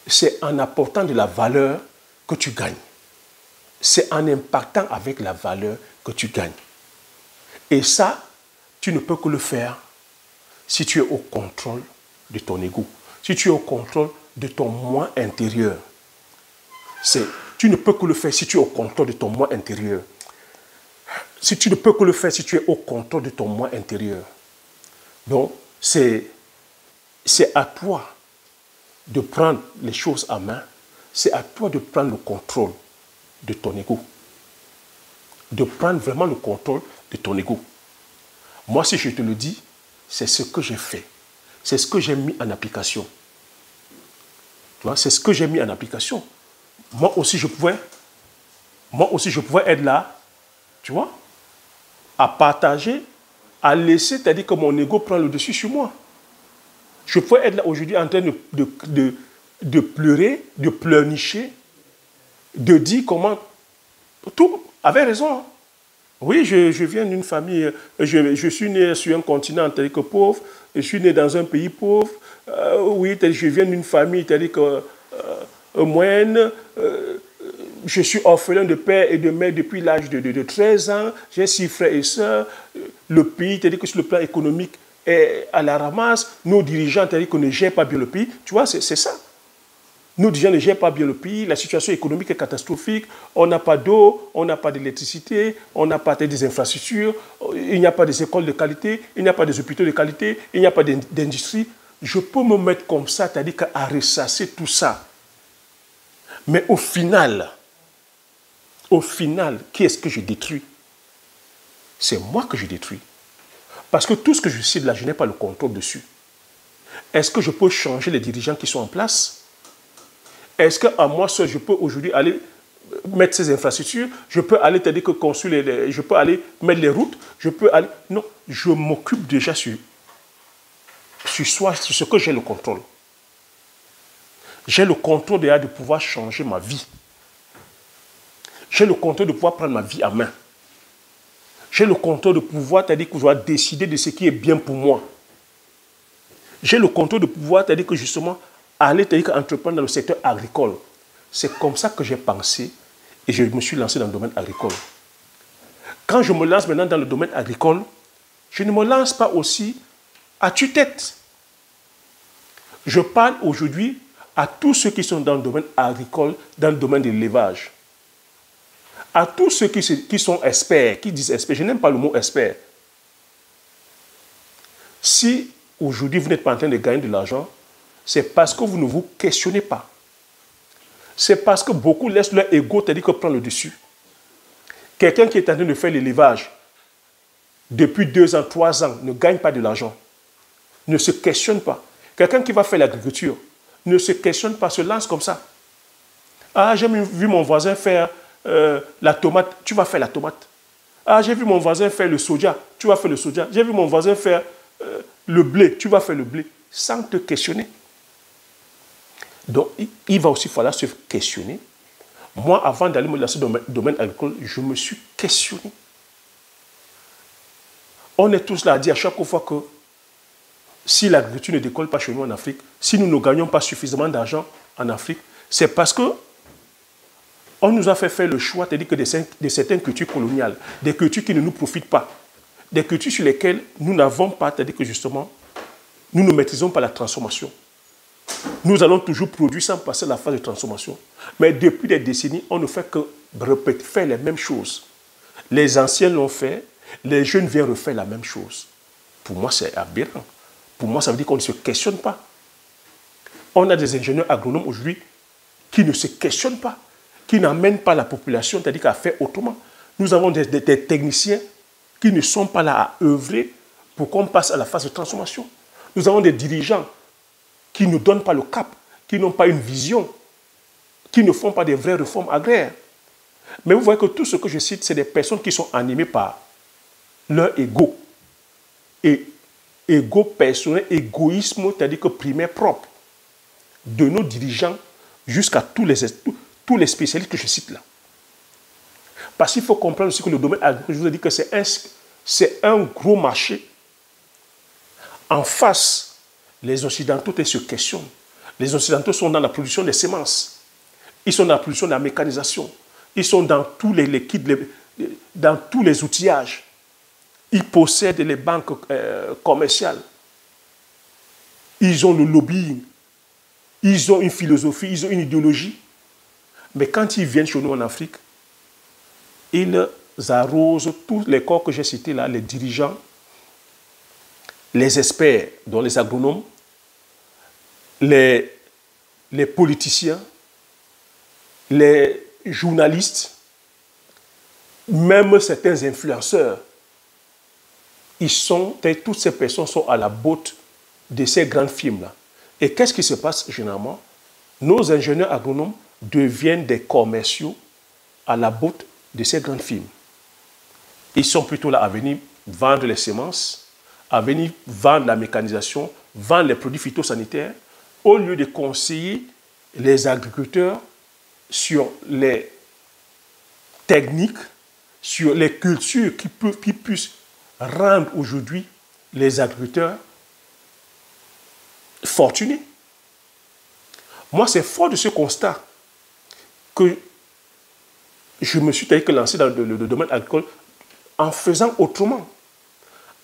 [SPEAKER 1] C'est en apportant de la valeur que tu gagnes. C'est en impactant avec la valeur que tu gagnes. Et ça, tu ne peux que le faire si tu es au contrôle de ton ego. Si tu es au contrôle de ton moi intérieur. Tu ne peux que le faire si tu es au contrôle de ton moi intérieur. Si tu ne peux que le faire si tu es au contrôle de ton moi intérieur. Donc, c'est à toi de prendre les choses en main. C'est à toi de prendre le contrôle de ton ego. De prendre vraiment le contrôle de ton ego. Moi, si je te le dis, c'est ce que j'ai fait. C'est ce que j'ai mis en application. Tu vois, c'est ce que j'ai mis en application. Moi aussi, je pouvais être là, tu vois, à partager, à laisser, c'est-à-dire que mon ego prend le dessus sur moi. Je pouvais être là aujourd'hui en train de pleurer, de pleurnicher, de dire comment... Tout avait raison. Oui, je viens d'une famille, je suis né sur un continent tel que pauvre, je suis né dans un pays pauvre, oui, je viens d'une famille tel que moyenne, je suis orphelin de père et de mère depuis l'âge de 13 ans, j'ai 6 frères et sœurs, le pays, c'est-à-dire que sur le plan économique, est à la ramasse, nos dirigeants, c'est-à-dire qu'on ne gère pas bien le pays, tu vois, c'est ça. Nos dirigeants ne gèrent pas bien le pays, la situation économique est catastrophique, on n'a pas d'eau, on n'a pas d'électricité, on n'a pas des infrastructures, il n'y a pas des écoles de qualité, il n'y a pas des hôpitaux de qualité, il n'y a pas d'industrie. Je peux me mettre comme ça, c'est-à-dire à ressasser tout ça. Mais au final, qui est-ce que je détruis? C'est moi que je détruis. Parce que tout ce que je cite là, je n'ai pas le contrôle dessus. Est-ce que je peux changer les dirigeants qui sont en place? Est-ce qu'à moi seul, je peux aujourd'hui aller mettre ces infrastructures? Je peux aller, c'est-à-dire que construire je peux aller mettre les routes? Je peux aller... Non, je m'occupe déjà sur ce que j'ai le contrôle. J'ai le contrôle déjà de pouvoir changer ma vie. J'ai le contrôle de pouvoir prendre ma vie en main. J'ai le contrôle de pouvoir, c'est-à-dire que je dois décider de ce qui est bien pour moi. J'ai le contrôle de pouvoir, c'est-à-dire que justement, aller entreprendre dans le secteur agricole. C'est comme ça que j'ai pensé et je me suis lancé dans le domaine agricole. Quand je me lance maintenant dans le domaine agricole, je ne me lance pas aussi à tue-tête. Je parle aujourd'hui à tous ceux qui sont dans le domaine agricole, dans le domaine de l'élevage. À tous ceux qui sont experts, qui disent experts. Je n'aime pas le mot expert. Si aujourd'hui vous n'êtes pas en train de gagner de l'argent, c'est parce que vous ne vous questionnez pas. C'est parce que beaucoup laissent leur ego, c'est-à-dire que prend le dessus. Quelqu'un qui est en train de faire l'élevage depuis 2 ans, 3 ans, ne gagne pas de l'argent. ne se questionne pas. Quelqu'un qui va faire l'agriculture ne se questionne pas, se lance comme ça. Ah, j'ai vu mon voisin faire la tomate, tu vas faire la tomate. Ah, j'ai vu mon voisin faire le soja, tu vas faire le soja. J'ai vu mon voisin faire le blé, tu vas faire le blé, sans te questionner. Donc, il va aussi falloir se questionner. Moi, avant d'aller me lancer dans le domaine agricole, je me suis questionné. On est tous là à dire à chaque fois que si l'agriculture ne décolle pas chez nous en Afrique, si nous ne gagnons pas suffisamment d'argent en Afrique, c'est parce que on nous a fait faire le choix, c'est-à-dire que de certaines cultures coloniales, des cultures qui ne nous profitent pas, des cultures sur lesquelles nous n'avons pas, c'est-à-dire que justement, nous ne maîtrisons pas la transformation. Nous allons toujours produire sans passer la phase de transformation. Mais depuis des décennies, on ne fait que répéter, faire les mêmes choses. Les anciens l'ont fait, les jeunes viennent refaire la même chose. Pour moi, c'est aberrant. Pour moi, ça veut dire qu'on ne se questionne pas. On a des ingénieurs agronomes aujourd'hui qui ne se questionnent pas, qui n'amènent pas la population, c'est-à-dire qu'à faire autrement. Nous avons des techniciens qui ne sont pas là à œuvrer pour qu'on passe à la phase de transformation. Nous avons des dirigeants qui ne donnent pas le cap, qui n'ont pas une vision, qui ne font pas des vraies réformes agraires. Mais vous voyez que tout ce que je cite, c'est des personnes qui sont animées par leur ego. Et ego personnel, égoïsme, c'est-à-dire que primaire propre, de nos dirigeants jusqu'à tous les spécialistes que je cite là. Parce qu'il faut comprendre aussi que le domaine agricole, je vous ai dit que c'est un gros marché. En face, les Occidentaux se questionnent. Les Occidentaux sont dans la production des semences. Ils sont dans la production de la mécanisation. Ils sont dans tous les liquides, dans tous les outillages. Ils possèdent les banques commerciales. Ils ont le lobbying. Ils ont une philosophie, ils ont une idéologie. Mais quand ils viennent chez nous en Afrique, ils arrosent tous les corps que j'ai cités là, les dirigeants, les experts, dont les agronomes, les politiciens, les journalistes, même certains influenceurs. Toutes ces personnes sont à la botte de ces grandes firmes-là. Et qu'est-ce qui se passe généralement? Nos ingénieurs agronomes deviennent des commerciaux à la botte de ces grandes firmes. Ils sont plutôt là à venir vendre les semences, à venir vendre la mécanisation, vendre les produits phytosanitaires, au lieu de conseiller les agriculteurs sur les techniques, sur les cultures qui puissent rendre aujourd'hui les agriculteurs fortunés. Moi, c'est fort de ce constat que je me suis lancé dans le domaine agricole en faisant autrement,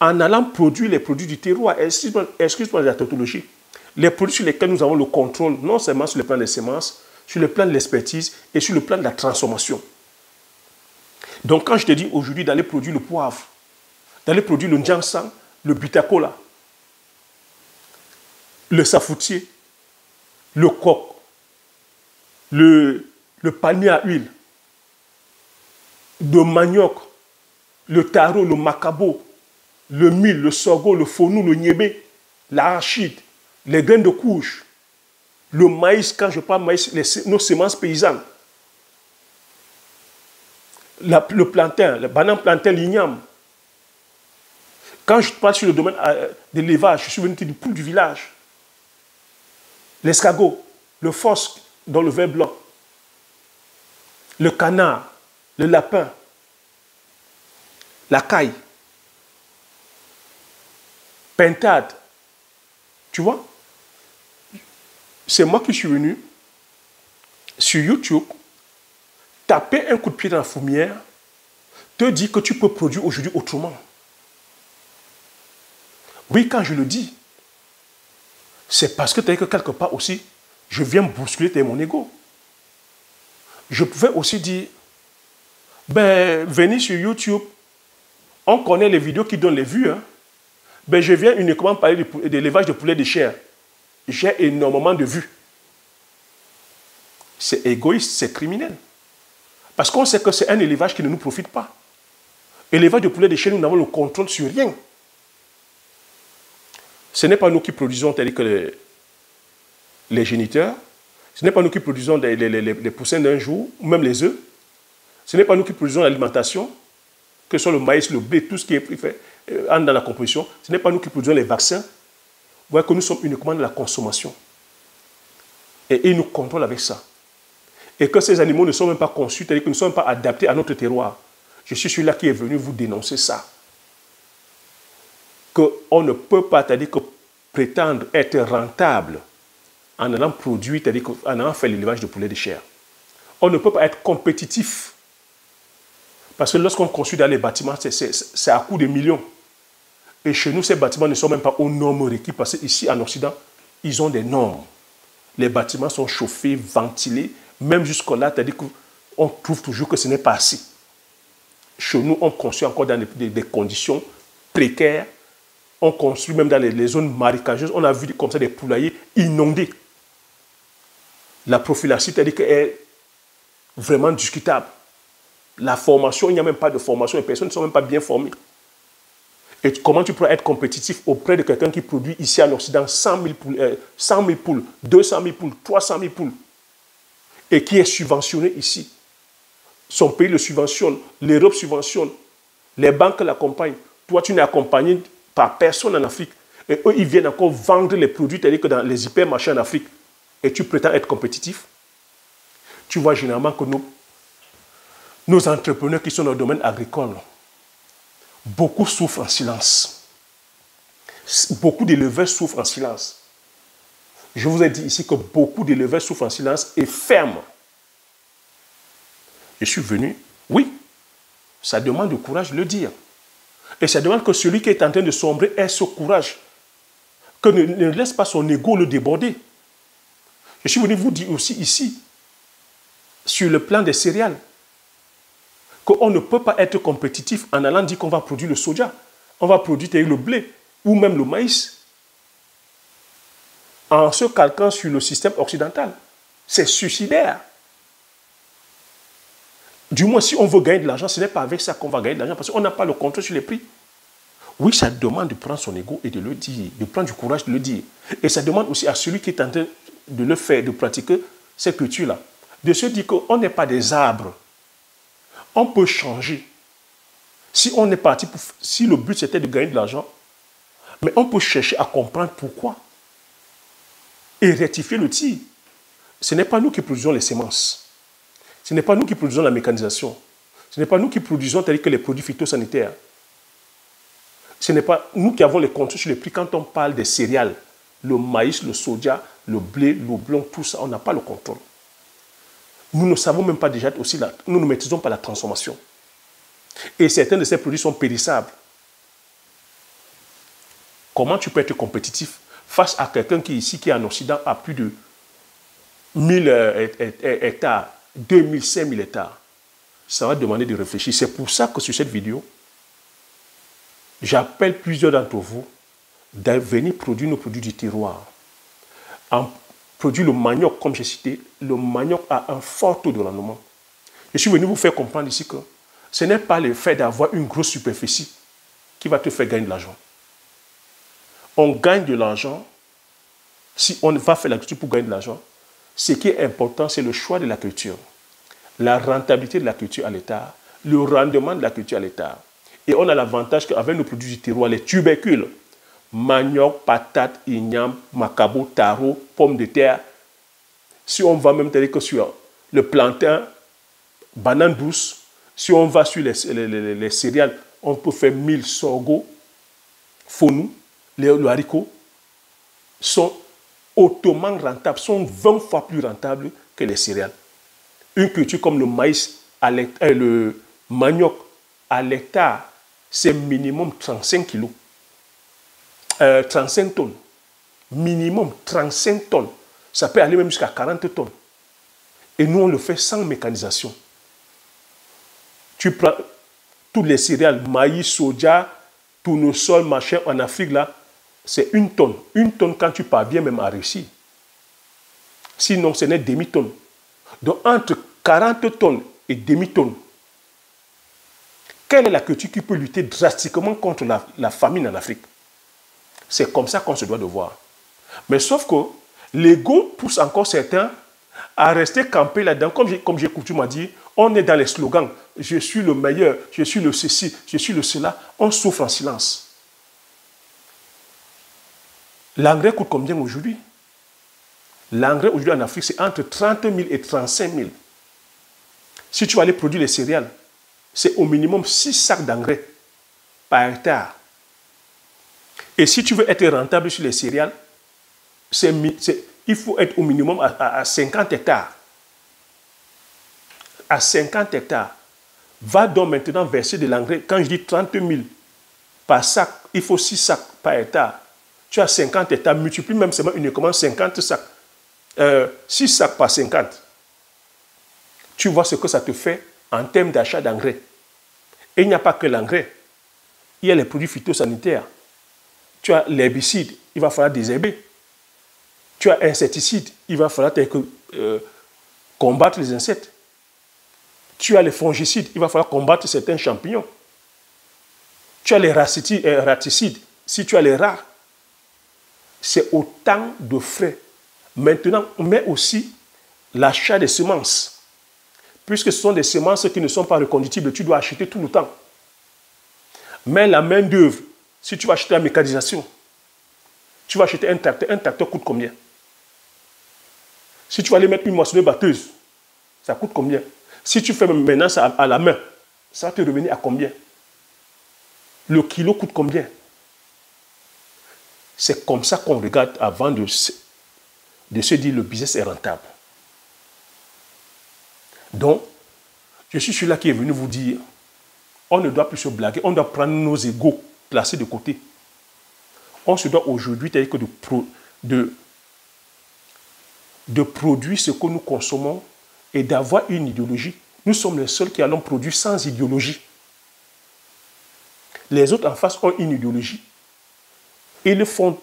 [SPEAKER 1] en allant produire les produits du terroir, excuse-moi de la tautologie, les produits sur lesquels nous avons le contrôle, non seulement sur le plan des semences, sur le plan de l'expertise et sur le plan de la transformation. Donc quand je te dis aujourd'hui d'aller produire le poivre, d'aller produire le njansang, le butakola, le safoutier, le coq, le palmier à huile, le manioc, le taro, le macabo, le mil, le sorgho, le fonou, le niébé, l'arachide, les graines de courge, le maïs, quand je parle maïs, nos semences paysannes, le plantain, le banane plantain, l'igname. Quand je parle sur le domaine de l'élevage, je suis venu du poule du village, l'escargot, le fosque dans le ver blanc, le canard, le lapin, la caille, pintade. Tu vois? C'est moi qui suis venu sur YouTube, taper un coup de pied dans la fourmière, te dire que tu peux produire aujourd'hui autrement. Oui, quand je le dis, c'est parce que quelque part aussi, je viens bousculer mon ego. Je pouvais aussi dire, ben, venez sur YouTube, on connaît les vidéos qui donnent les vues. Hein. Ben, je viens uniquement parler de l'élevage de poulets de chair. J'ai énormément de vues. C'est égoïste, c'est criminel. Parce qu'on sait que c'est un élevage qui ne nous profite pas. Élevage de poulets de chair, nous n'avons le contrôle sur rien. Ce n'est pas nous qui produisons tels que les géniteurs. Ce n'est pas nous qui produisons les poussins d'un jour, ou même les œufs. Ce n'est pas nous qui produisons l'alimentation, que ce soit le maïs, le blé, tout ce qui est fait entre dans la composition. Ce n'est pas nous qui produisons les vaccins. Vous voyez que nous sommes uniquement dans la consommation. Et ils nous contrôlent avec ça. Et que ces animaux ne sont même pas conçus, c'est-à-dire qu'ils ne sont même pas adaptés à notre terroir. Je suis celui-là qui est venu vous dénoncer ça. Qu'on ne peut pas, c'est-à-dire que prétendre être rentable en allant produire, c'est-à-dire en allant faire l'élevage de poulets de chair. On ne peut pas être compétitif. Parce que lorsqu'on construit dans les bâtiments, c'est à coût de millions. Et chez nous, ces bâtiments ne sont même pas aux normes requises. Parce qu'ici, en Occident, ils ont des normes. Les bâtiments sont chauffés, ventilés. Même jusque-là, c'est-à-dire qu'on trouve toujours que ce n'est pas assez. Chez nous, on construit encore dans des conditions précaires. On construit même dans les zones marécageuses. On a vu comme ça des poulaillers inondés. La prophylaxie, c'est-à-dire qu'elle est vraiment discutable. La formation, il n'y a même pas de formation. Les personnes ne sont même pas bien formées. Et comment tu pourras être compétitif auprès de quelqu'un qui produit ici en Occident 100 000 poules, 200 000 poules, 300 000 poules, et qui est subventionné ici. Son pays le subventionne, l'Europe subventionne, les banques l'accompagnent. Toi, tu n'es accompagné par personne en Afrique. Et eux, ils viennent encore vendre les produits, c'est-à-dire que dans les hypermarchés en Afrique. Et tu prétends être compétitif. Tu vois généralement que nos entrepreneurs qui sont dans le domaine agricole, beaucoup souffrent en silence. Beaucoup d'éleveurs souffrent en silence. Je vous ai dit ici que beaucoup d'éleveurs souffrent en silence et ferment. Je suis venu, oui, ça demande du courage de le dire. Et ça demande que celui qui est en train de sombrer ait ce courage. Que ne laisse pas son ego le déborder. Je suis venu vous dire aussi ici, sur le plan des céréales, qu'on ne peut pas être compétitif en allant dire qu'on va produire le soja, on va produire le blé ou même le maïs, en se calquant sur le système occidental. C'est suicidaire. Du moins, si on veut gagner de l'argent, ce n'est pas avec ça qu'on va gagner de l'argent, parce qu'on n'a pas le contrôle sur les prix. Oui, ça demande de prendre son ego et de le dire, de prendre du courage de le dire. Et ça demande aussi à celui qui est en train de le faire, de pratiquer cette culture-là, de se dire qu'on n'est pas des arbres. On peut changer. Si on est parti, si le but c'était de gagner de l'argent, mais on peut chercher à comprendre pourquoi. Et rectifier le tir. Ce n'est pas nous qui produisons les semences. Ce n'est pas nous qui produisons la mécanisation. Ce n'est pas nous qui produisons tels que les produits phytosanitaires. Ce n'est pas nous qui avons les contrôles sur les prix quand on parle des céréales. Le maïs, le soja, le blé, le blanc, tout ça, on n'a pas le contrôle. Nous ne savons même pas déjà aussi, nous ne maîtrisons pas la transformation. Et certains de ces produits sont périssables. Comment tu peux être compétitif face à quelqu'un qui ici, qui est en Occident, a plus de 1000 hectares, 2000, 5000 hectares? Ça va demander de réfléchir. C'est pour ça que sur cette vidéo, j'appelle plusieurs d'entre vous de venir produire nos produits du terroir. En produire le manioc, comme j'ai cité, le manioc a un fort taux de rendement. Je suis venu vous faire comprendre ici que ce n'est pas le fait d'avoir une grosse superficie qui va te faire gagner de l'argent. On gagne de l'argent si on va faire l'agriculture pour gagner de l'argent. Ce qui est important, c'est le choix de la culture, la rentabilité de la culture à l'hectare, le rendement de la culture à l'hectare. Et on a l'avantage qu'avec nos produits du terroir, les tubercules, manioc, patate, igname, macabo, taro, pommes de terre, si on va même que sur le plantain, banane douce, si on va sur les céréales, on peut faire 1000 sorgho, fonu, le haricot, sont hautement rentables, sont 20 fois plus rentables que les céréales. Une culture comme le maïs, le manioc, à l'hectare, c'est minimum 35 kilos. 35 tonnes. Minimum 35 tonnes. Ça peut aller même jusqu'à 40 tonnes. Et nous, on le fait sans mécanisation. Tu prends toutes les céréales, maïs, soja, tournesol, machin, en Afrique, là, c'est 1 tonne. 1 tonne quand tu parviens même à réussir. Sinon, ce n'est demi-tonne. Donc, entre 40 tonnes et demi-tonne, quelle est la culture qui peut lutter drastiquement contre la famine en Afrique? C'est comme ça qu'on se doit de voir. Mais sauf que l'ego pousse encore certains à rester campés là-dedans. Comme j'ai coutume à dire, on est dans les slogans. Je suis le meilleur, je suis le ceci, je suis le cela. On souffre en silence. L'engrais coûte combien aujourd'hui? L'engrais aujourd'hui en Afrique, c'est entre 30 000 et 35 000. Si tu vas aller produire les céréales, c'est au minimum 6 sacs d'engrais par hectare. Et si tu veux être rentable sur les céréales, il faut être au minimum à 50 hectares. À 50 hectares. Va donc maintenant verser de l'engrais. Quand je dis 30 000 par sac, il faut 6 sacs par hectare. Tu as 50 hectares, multiplie même seulement uniquement 50 sacs. 6 sacs par 50. Tu vois ce que ça te fait en termes d'achat d'engrais. Et il n'y a pas que l'engrais. Il y a les produits phytosanitaires. Tu as l'herbicide, il va falloir désherber. Tu as insecticide, il va falloir combattre les insectes. Tu as les fongicides, il va falloir combattre certains champignons. Tu as les raticides, si tu as les rats. C'est autant de frais. Maintenant, on met aussi l'achat des semences. Puisque ce sont des semences qui ne sont pas reconductibles, tu dois acheter tout le temps. Mais la main d'œuvre, si tu vas acheter la mécanisation, tu vas acheter un tracteur coûte combien? Si tu vas aller mettre une moissonneuse batteuse, ça coûte combien? Si tu fais maintenant ça à la main, ça va te revenir à combien? Le kilo coûte combien? C'est comme ça qu'on regarde avant de se dire le business est rentable. Donc, je suis celui-là qui est venu vous dire, on ne doit plus se blaguer, on doit prendre nos égos, placés de côté. On se doit aujourd'hui de produire ce que nous consommons et d'avoir une idéologie. Nous sommes les seuls qui allons produire sans idéologie. Les autres en face ont une idéologie. Ils font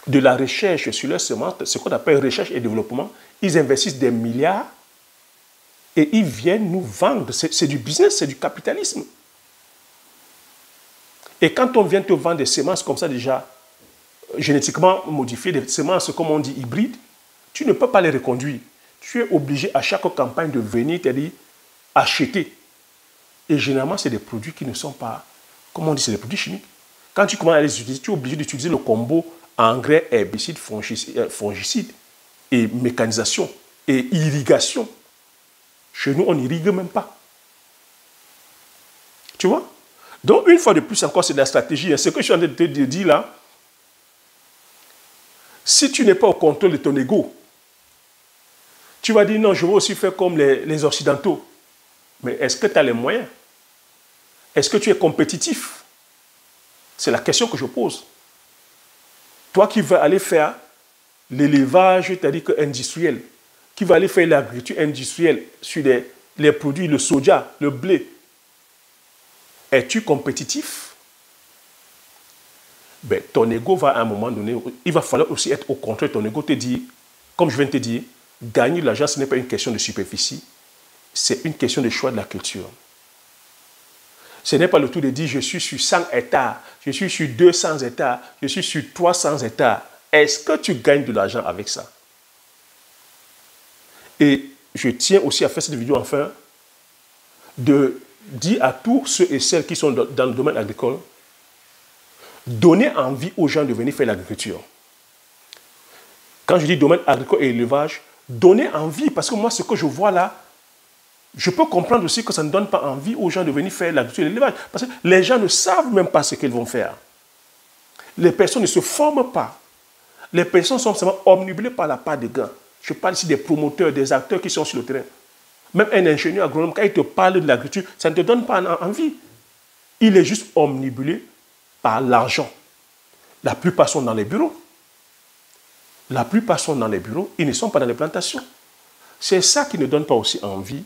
[SPEAKER 1] de la recherche sur leurs semences, ce qu'on appelle recherche et développement. Ils investissent des milliards et ils viennent nous vendre. C'est du business, c'est du capitalisme. Et quand on vient te vendre des semences comme ça déjà, génétiquement modifiées, des semences comme on dit hybrides, tu ne peux pas les reconduire. Tu es obligé à chaque campagne de venir te dire acheter. Et généralement, c'est des produits qui ne sont pas, comment on dit, c'est des produits chimiques. Quand tu commences à les utiliser, tu es obligé d'utiliser le combo engrais, herbicide, fongicide et mécanisation et irrigation. Chez nous, on n'irrigue même pas. Tu vois? Donc, une fois de plus encore, c'est de la stratégie. Ce que je suis en train de te dire là, si tu n'es pas au contrôle de ton ego, tu vas dire non, je veux aussi faire comme les Occidentaux. Mais est-ce que tu as les moyens? Est-ce que tu es compétitif? C'est la question que je pose. Toi qui vas aller faire l'élevage, c'est-à-dire industriel, qui va aller faire l'agriculture industrielle sur les produits, le soja, le blé, es-tu compétitif? Ben, ton ego va à un moment donné, il va falloir aussi être au contraire. Ton ego te dit, comme je viens de te dire, gagner de l'argent, ce n'est pas une question de superficie, c'est une question de choix de la culture. Ce n'est pas le tout de dire je suis sur 100 hectares, je suis sur 200 hectares, je suis sur 300 hectares. Est-ce que tu gagnes de l'argent avec ça? Et je tiens aussi à faire cette vidéo enfin de dire à tous ceux et celles qui sont dans le domaine agricole, donnez envie aux gens de venir faire l'agriculture. Quand je dis domaine agricole et élevage, donnez envie, parce que moi, ce que je vois là, je peux comprendre aussi que ça ne donne pas envie aux gens de venir faire l'agriculture et l'élevage, parce que les gens ne savent même pas ce qu'ils vont faire. Les personnes ne se forment pas. Les personnes sont seulement omnibulées par la part des gains. Je parle ici des promoteurs, des acteurs qui sont sur le terrain. Même un ingénieur agronome, quand il te parle de l'agriculture, ça ne te donne pas envie. Il est juste omnibulé par l'argent. La plupart sont dans les bureaux. La plupart sont dans les bureaux, ils ne sont pas dans les plantations. C'est ça qui ne donne pas aussi envie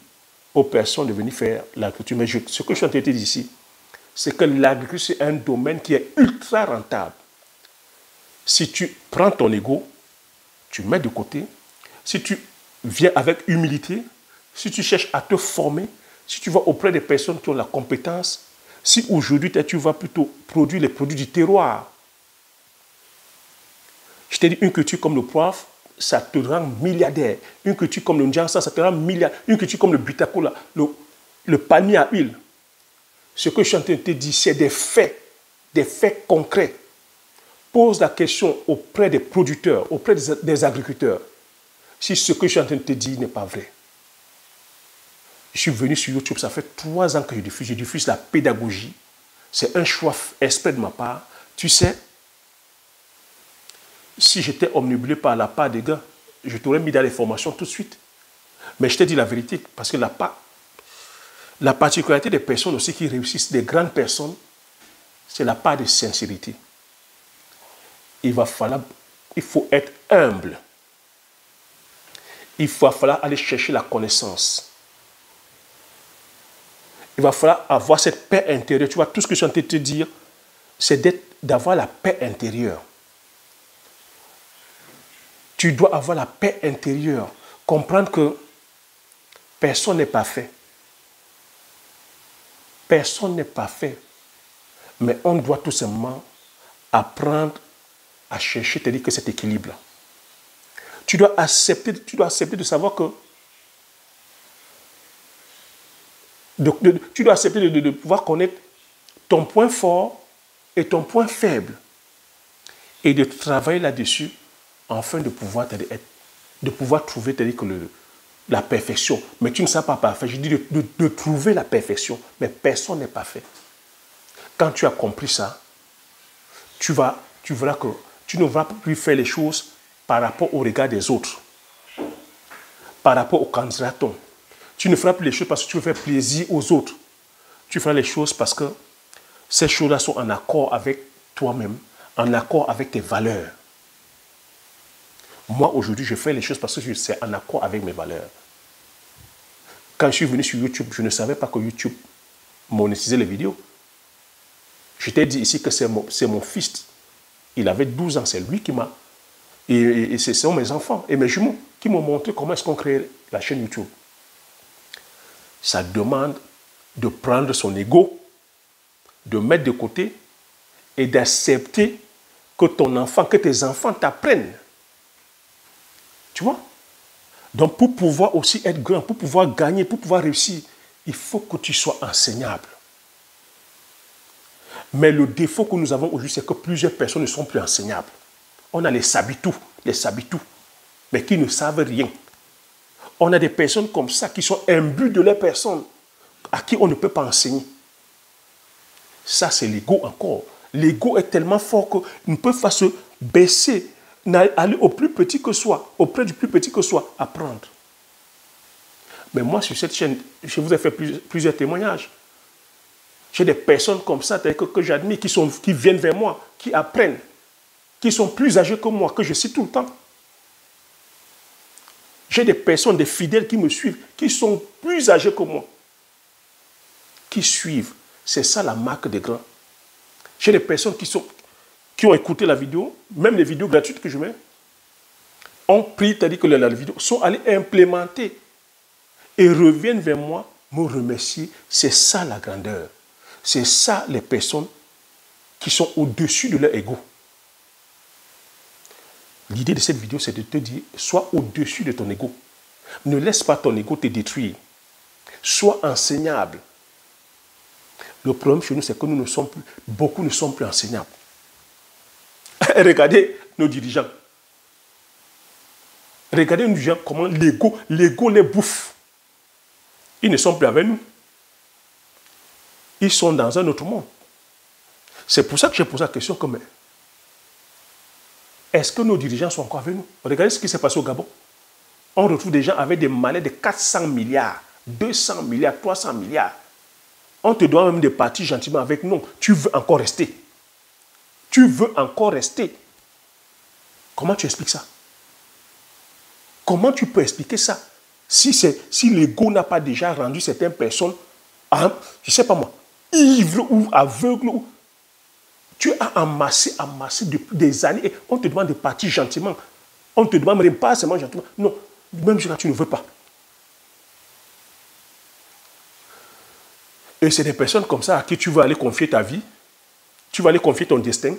[SPEAKER 1] aux personnes de venir faire l'agriculture. Mais ce que je suis en train de dire ici, c'est que l'agriculture, c'est un domaine qui est ultra rentable. Si tu prends ton ego, tu mets de côté, si tu viens avec humilité, si tu cherches à te former, si tu vas auprès des personnes qui ont la compétence, si aujourd'hui tu vas plutôt produire les produits du terroir, Je t'ai dit, une culture comme le poivre, ça te rend milliardaire. Une culture comme le Njansa, ça te rend milliardaire. Une culture comme le Bitakola, le palmier à huile. Ce que je suis en train de te dire, c'est des faits concrets. Pose la question auprès des producteurs, auprès des agriculteurs, si ce que je suis en train de te dire n'est pas vrai. Je suis venu sur YouTube, ça fait 3 ans que je diffuse la pédagogie. C'est un choix exprès de ma part. Tu sais, si j'étais omnibulé par la part des gars, je t'aurais mis dans les formations tout de suite. Mais je t'ai dit la vérité, parce que la particularité des personnes aussi qui réussissent, des grandes personnes, c'est la part de sincérité. Il faut être humble. Il va falloir aller chercher la connaissance. Il va falloir avoir cette paix intérieure. Tu vois, tout ce que je suis en train de te dire, c'est d'avoir la paix intérieure. Tu dois avoir la paix intérieure. Comprendre que personne n'est parfait. Personne n'est parfait. Mais on doit tout simplement apprendre à chercher, c'est-à-dire que cet équilibre-là. Tu dois accepter de savoir que tu dois accepter de pouvoir connaître ton point fort et ton point faible et de travailler là-dessus afin de pouvoir trouver la perfection. Mais tu ne seras pas parfait. Je dis de trouver la perfection, mais personne n'est parfait. Quand tu as compris ça, tu verras que tu ne vas plus faire les choses par rapport au regard des autres, par rapport au candidaton. Tu ne feras plus les choses parce que tu veux faire plaisir aux autres. Tu feras les choses parce que ces choses-là sont en accord avec toi-même, en accord avec tes valeurs. Moi, aujourd'hui, je fais les choses parce que c'est en accord avec mes valeurs. Quand je suis venu sur YouTube, je ne savais pas que YouTube monétisait les vidéos. Je t'ai dit ici que c'est mon fils. Il avait 12 ans, c'est lui qui m'a... Et ce sont mes enfants et mes jumeaux qui m'ont montré comment est-ce qu'on crée la chaîne YouTube. Ça demande de prendre son ego, de mettre de côté et d'accepter que tes enfants t'apprennent. Tu vois? Donc pour pouvoir aussi être grand, pour pouvoir gagner, pour pouvoir réussir, il faut que tu sois enseignable. Mais le défaut que nous avons aujourd'hui, c'est que plusieurs personnes ne sont plus enseignables. On a les sabitous, mais qui ne savent rien. On a des personnes comme ça qui sont imbues de leur personne, à qui on ne peut pas enseigner. Ça, c'est l'ego encore. L'ego est tellement fort qu'il ne peut pas se baisser, aller au plus petit que soi, auprès du plus petit que soi, apprendre. Mais moi, sur cette chaîne, je vous ai fait plusieurs témoignages. J'ai des personnes comme ça que j'admire, qui viennent vers moi, qui apprennent, qui sont plus âgés que moi, que je cite tout le temps. J'ai des personnes, des fidèles qui me suivent, qui sont plus âgés que moi, qui suivent. C'est ça la marque des grands. J'ai des personnes qui ont écouté la vidéo, même les vidéos gratuites que je mets, ont pris, c'est-à-dire que la vidéo, sont allés implémenter et reviennent vers moi, me remercier. C'est ça la grandeur. C'est ça les personnes qui sont au-dessus de leur ego. L'idée de cette vidéo, c'est de te dire, sois au-dessus de ton ego. Ne laisse pas ton ego te détruire. Sois enseignable. Le problème chez nous, c'est que beaucoup ne sont plus enseignables. Regardez nos dirigeants. Regardez nos dirigeants, comment l'ego les bouffe. Ils ne sont plus avec nous. Ils sont dans un autre monde. C'est pour ça que j'ai posé la question comme est-ce que nos dirigeants sont encore avec nous? Regardez ce qui s'est passé au Gabon. On retrouve des gens avec des malais de 400 milliards, 200 milliards, 300 milliards. On te doit même de partir gentiment avec nous. Tu veux encore rester. Tu veux encore rester. Comment tu expliques ça? Comment tu peux expliquer ça? Si l'ego n'a pas déjà rendu certaines personnes, je ne sais pas moi, ivres ou aveugles, tu as amassé depuis des années et on te demande de partir gentiment. On te demande même pas seulement gentiment. Non, même si tu ne veux pas. Et c'est des personnes comme ça à qui tu vas aller confier ta vie. Tu vas aller confier ton destin.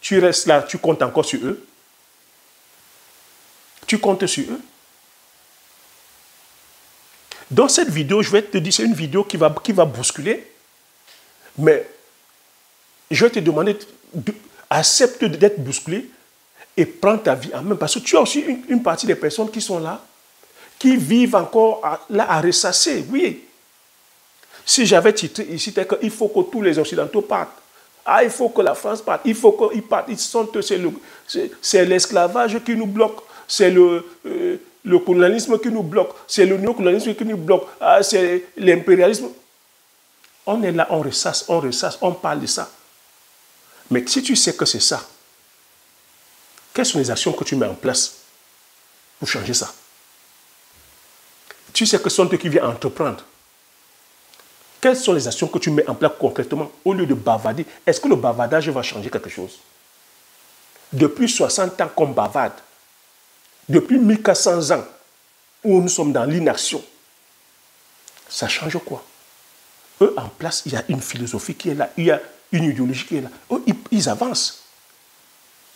[SPEAKER 1] Tu restes là, tu comptes encore sur eux. Tu comptes sur eux. Dans cette vidéo, je vais te dire, c'est une vidéo qui va bousculer, mais je vais te demander, accepte d'être bousculé et prends ta vie en main. Parce que tu as aussi une partie des personnes qui sont là, qui vivent encore là à ressasser. Oui. Si j'avais titré ici, il faut que tous les Occidentaux partent. Ah, il faut que la France parte. Il faut qu'ils partent. C'est l'esclavage qui nous bloque. C'est le colonialisme qui nous bloque. C'est le néocolonialisme qui nous bloque. Ah, c'est l'impérialisme. On est là, on ressasse, on parle de ça. Mais si tu sais que c'est ça, quelles sont les actions que tu mets en place pour changer ça? Tu sais que ce sont eux qui viennent entreprendre. Quelles sont les actions que tu mets en place concrètement au lieu de bavarder? Est-ce que le bavardage va changer quelque chose? Depuis 60 ans qu'on bavarde, depuis 1400 ans où nous sommes dans l'inaction, ça change quoi? Eux, en place, il y a une philosophie qui est là, il y a une idéologie qui est là. Eux, ils avancent.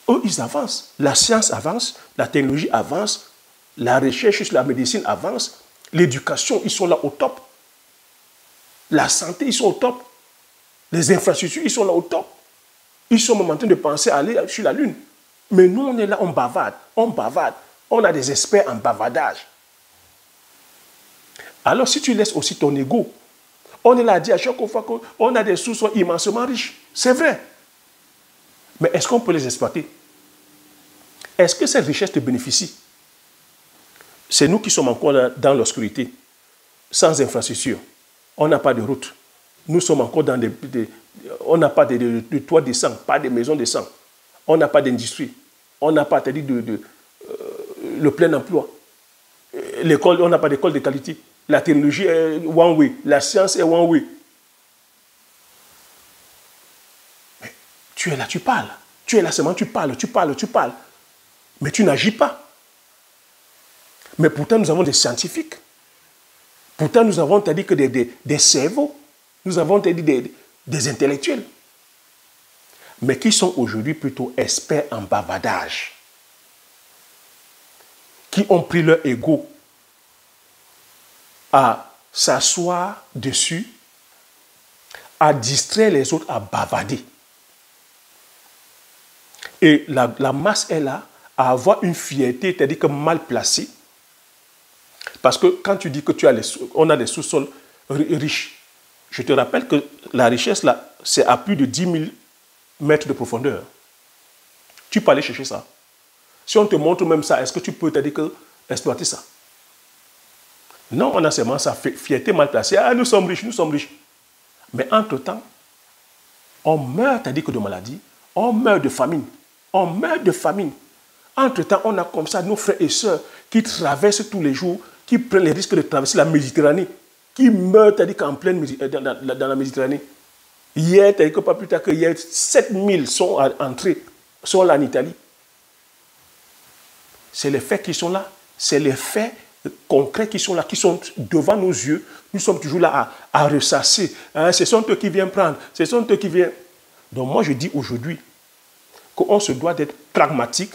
[SPEAKER 1] Eux, ils avancent. La science avance, la technologie avance, la recherche sur la médecine avance, l'éducation, ils sont là au top. La santé, ils sont au top. Les infrastructures, ils sont là au top. Ils sont en train de penser à aller sur la Lune. Mais nous, on est là, on bavarde, on bavarde. On a des experts en bavardage. Alors, si tu laisses aussi ton ego, on est là à dire à chaque fois qu'on a des sous-sols immensement riches. C'est vrai. Mais est-ce qu'on peut les exploiter? Est-ce que cette richesse te bénéficie? C'est nous qui sommes encore dans l'obscurité, sans infrastructure. On n'a pas de route. Nous sommes encore dans on n'a pas de toit décent, pas de maisons décentes. On n'a pas d'industrie. On n'a pas le plein emploi. L'école, on n'a pas d'école de qualité. La technologie est one way. La science est one way. Mais tu es là, tu parles. Tu es là seulement, tu parles. Mais tu n'agis pas. Mais pourtant, nous avons des scientifiques. Pourtant, nous avons dit que des cerveaux. Nous avons dit des intellectuels. Mais qui sont aujourd'hui plutôt experts en bavardage. Qui ont pris leur ego à s'asseoir dessus, à distraire les autres, à bavarder. Et la masse est là à avoir une fierté, c'est-à-dire que mal placée. Parce que quand tu dis que on a des sous-sols riches, je te rappelle que la richesse là, c'est à plus de 10 000 mètres de profondeur. Tu peux aller chercher ça. Si on te montre même ça, est-ce que tu peux exploiter ça? Non, on a seulement sa fierté mal placée. Ah, nous sommes riches, nous sommes riches. Mais entre-temps, on meurt, c'est-à-dire que de maladie, on meurt de famine. On meurt de famine. Entre-temps, on a comme ça nos frères et sœurs qui traversent tous les jours, qui prennent les risques de traverser la Méditerranée, qui meurent, c'est-à-dire qu'en pleine dans la Méditerranée. Hier, c'est-à-dire que pas plus tard que hier, 7000 sont entrés, sont là en Italie. C'est les faits qui sont là. C'est les faits concrets qui sont là, qui sont devant nos yeux. Nous sommes toujours là à ressasser. Hein, ce sont eux qui viennent prendre. Ce sont eux qui viennent. Donc moi, je dis aujourd'hui qu'on se doit d'être pragmatique.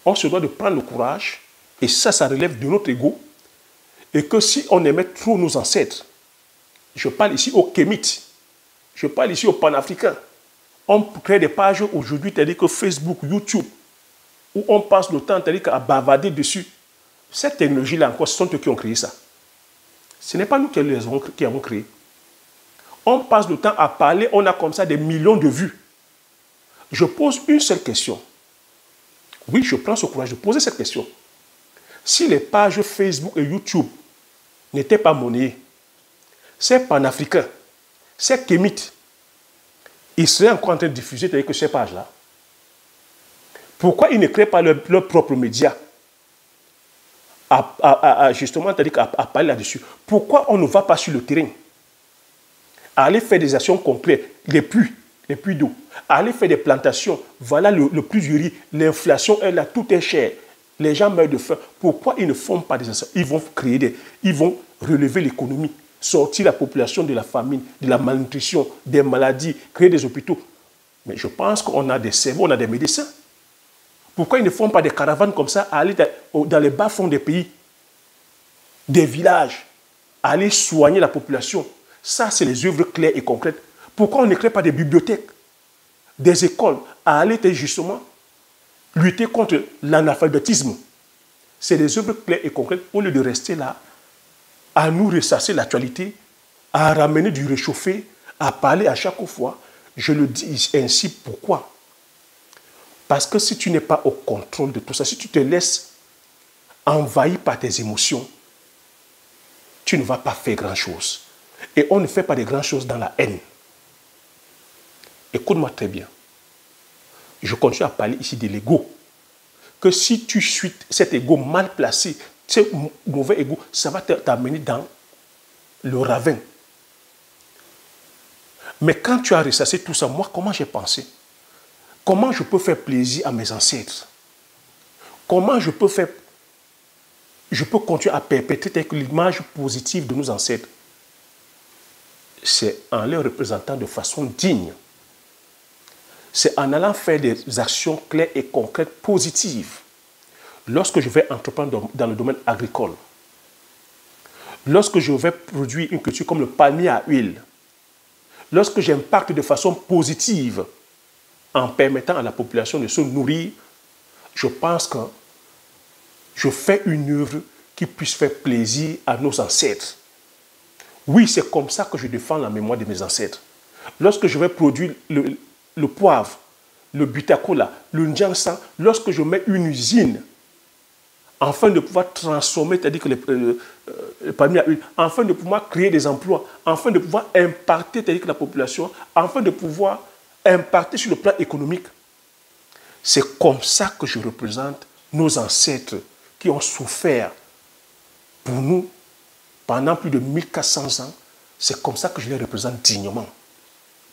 [SPEAKER 1] On se doit de prendre le courage. Et ça relève de notre ego. Et que si on aimait trop nos ancêtres, je parle ici aux Kémites, je parle ici aux Panafricains, on crée des pages aujourd'hui, c'est-à-dire que Facebook, YouTube, où on passe le temps, c'est-à-dire qu'à bavarder dessus. Cette technologie-là encore, ce sont eux qui ont créé ça. Ce n'est pas nous qui avons créé. On passe le temps à parler, on a comme ça des millions de vues. Je pose une seule question. Oui, je prends ce courage de poser cette question. Si les pages Facebook et YouTube n'étaient pas monnayées, ces Panafricains, ces Kémites, ils seraient encore en train de diffuser c'est-à-dire que ces pages-là. Pourquoi ils ne créent pas leur propre média justement, c'est-à-dire à parler là-dessus? Pourquoi on ne va pas sur le terrain? Aller faire des actions concrètes, les puits d'eau, aller faire des plantations, voilà le plus du riz, l'inflation est là, tout est cher, les gens meurent de faim. Pourquoi ils ne font pas des actions? Ils vont ils vont relever l'économie, sortir la population de la famine, de la malnutrition, des maladies, créer des hôpitaux. Mais je pense qu'on a des cerveaux, on a des médecins. Pourquoi ils ne font pas des caravanes comme ça, à aller dans les bas-fonds des pays, des villages, à aller soigner la population? Ça, c'est les œuvres claires et concrètes. Pourquoi on ne crée pas des bibliothèques, des écoles, à aller justement lutter contre l'analphabétisme? C'est des œuvres claires et concrètes au lieu de rester là, à nous ressasser l'actualité, à ramener du réchauffé, à parler à chaque fois. Je le dis ainsi, pourquoi? Parce que si tu n'es pas au contrôle de tout ça, si tu te laisses envahir par tes émotions, tu ne vas pas faire grand-chose. Et on ne fait pas de grandes choses dans la haine. Écoute-moi très bien. Je continue à parler ici de l'ego. Que si tu suis cet ego mal placé, ce mauvais ego, ça va t'amener dans le ravin. Mais quand tu as ressassé tout ça, moi, comment j'ai pensé? Comment je peux faire plaisir à mes ancêtres? Comment je peux continuer à perpétrer l'image positive de nos ancêtres? C'est en les représentant de façon digne. C'est en allant faire des actions claires et concrètes positives. Lorsque je vais entreprendre dans le domaine agricole, lorsque je vais produire une culture comme le palmier à huile, lorsque j'impacte de façon positive en permettant à la population de se nourrir, je pense que je fais une œuvre qui puisse faire plaisir à nos ancêtres. Oui, c'est comme ça que je défends la mémoire de mes ancêtres. Lorsque je vais produire le poivre, le butacola, le njansan, lorsque je mets une usine, afin de pouvoir transformer, c'est-à-dire que le palmier à huile, afin de pouvoir créer des emplois, afin de pouvoir impacter, c'est-à-dire que la population, afin de pouvoir impacter sur le plan économique. C'est comme ça que je représente nos ancêtres qui ont souffert pour nous pendant plus de 1400 ans. C'est comme ça que je les représente dignement,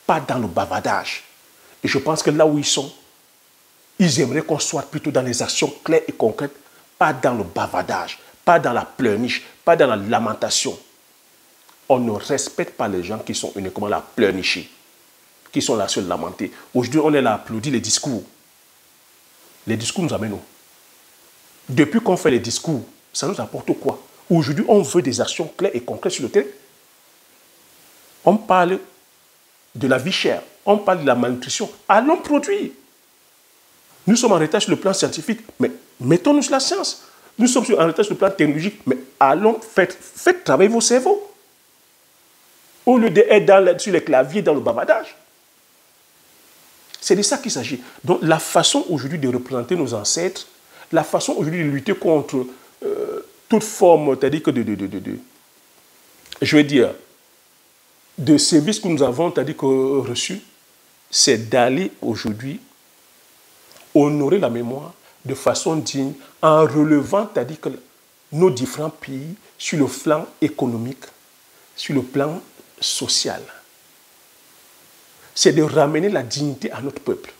[SPEAKER 1] pas dans le bavardage. Et je pense que là où ils sont, ils aimeraient qu'on soit plutôt dans les actions claires et concrètes, pas dans le bavardage, pas dans la pleurniche, pas dans la lamentation. On ne respecte pas les gens qui sont uniquement là pleurnicher, qui sont là à se lamenter. Aujourd'hui, on est là à applaudir les discours. Les discours nous amènent où? Depuis qu'on fait les discours, ça nous apporte quoi? Aujourd'hui, on veut des actions claires et concrètes sur le terrain. On parle de la vie chère, on parle de la malnutrition. Allons produire. Nous sommes en retard sur le plan scientifique, mais mettons-nous sur la science. Nous sommes en retard sur le plan technologique, mais allons, faites travailler vos cerveaux. Au lieu d'être sur les claviers, dans le bavardage. C'est de ça qu'il s'agit. Donc la façon aujourd'hui de représenter nos ancêtres, la façon aujourd'hui de lutter contre toute forme, c'est-à-dire que je vais dire, de services que nous avons, c'est-à-dire que reçus, c'est d'aller aujourd'hui honorer la mémoire de façon digne en relevant, c'est-à-dire que nos différents pays sur le plan économique, sur le plan social. C'est de ramener la dignité à notre peuple.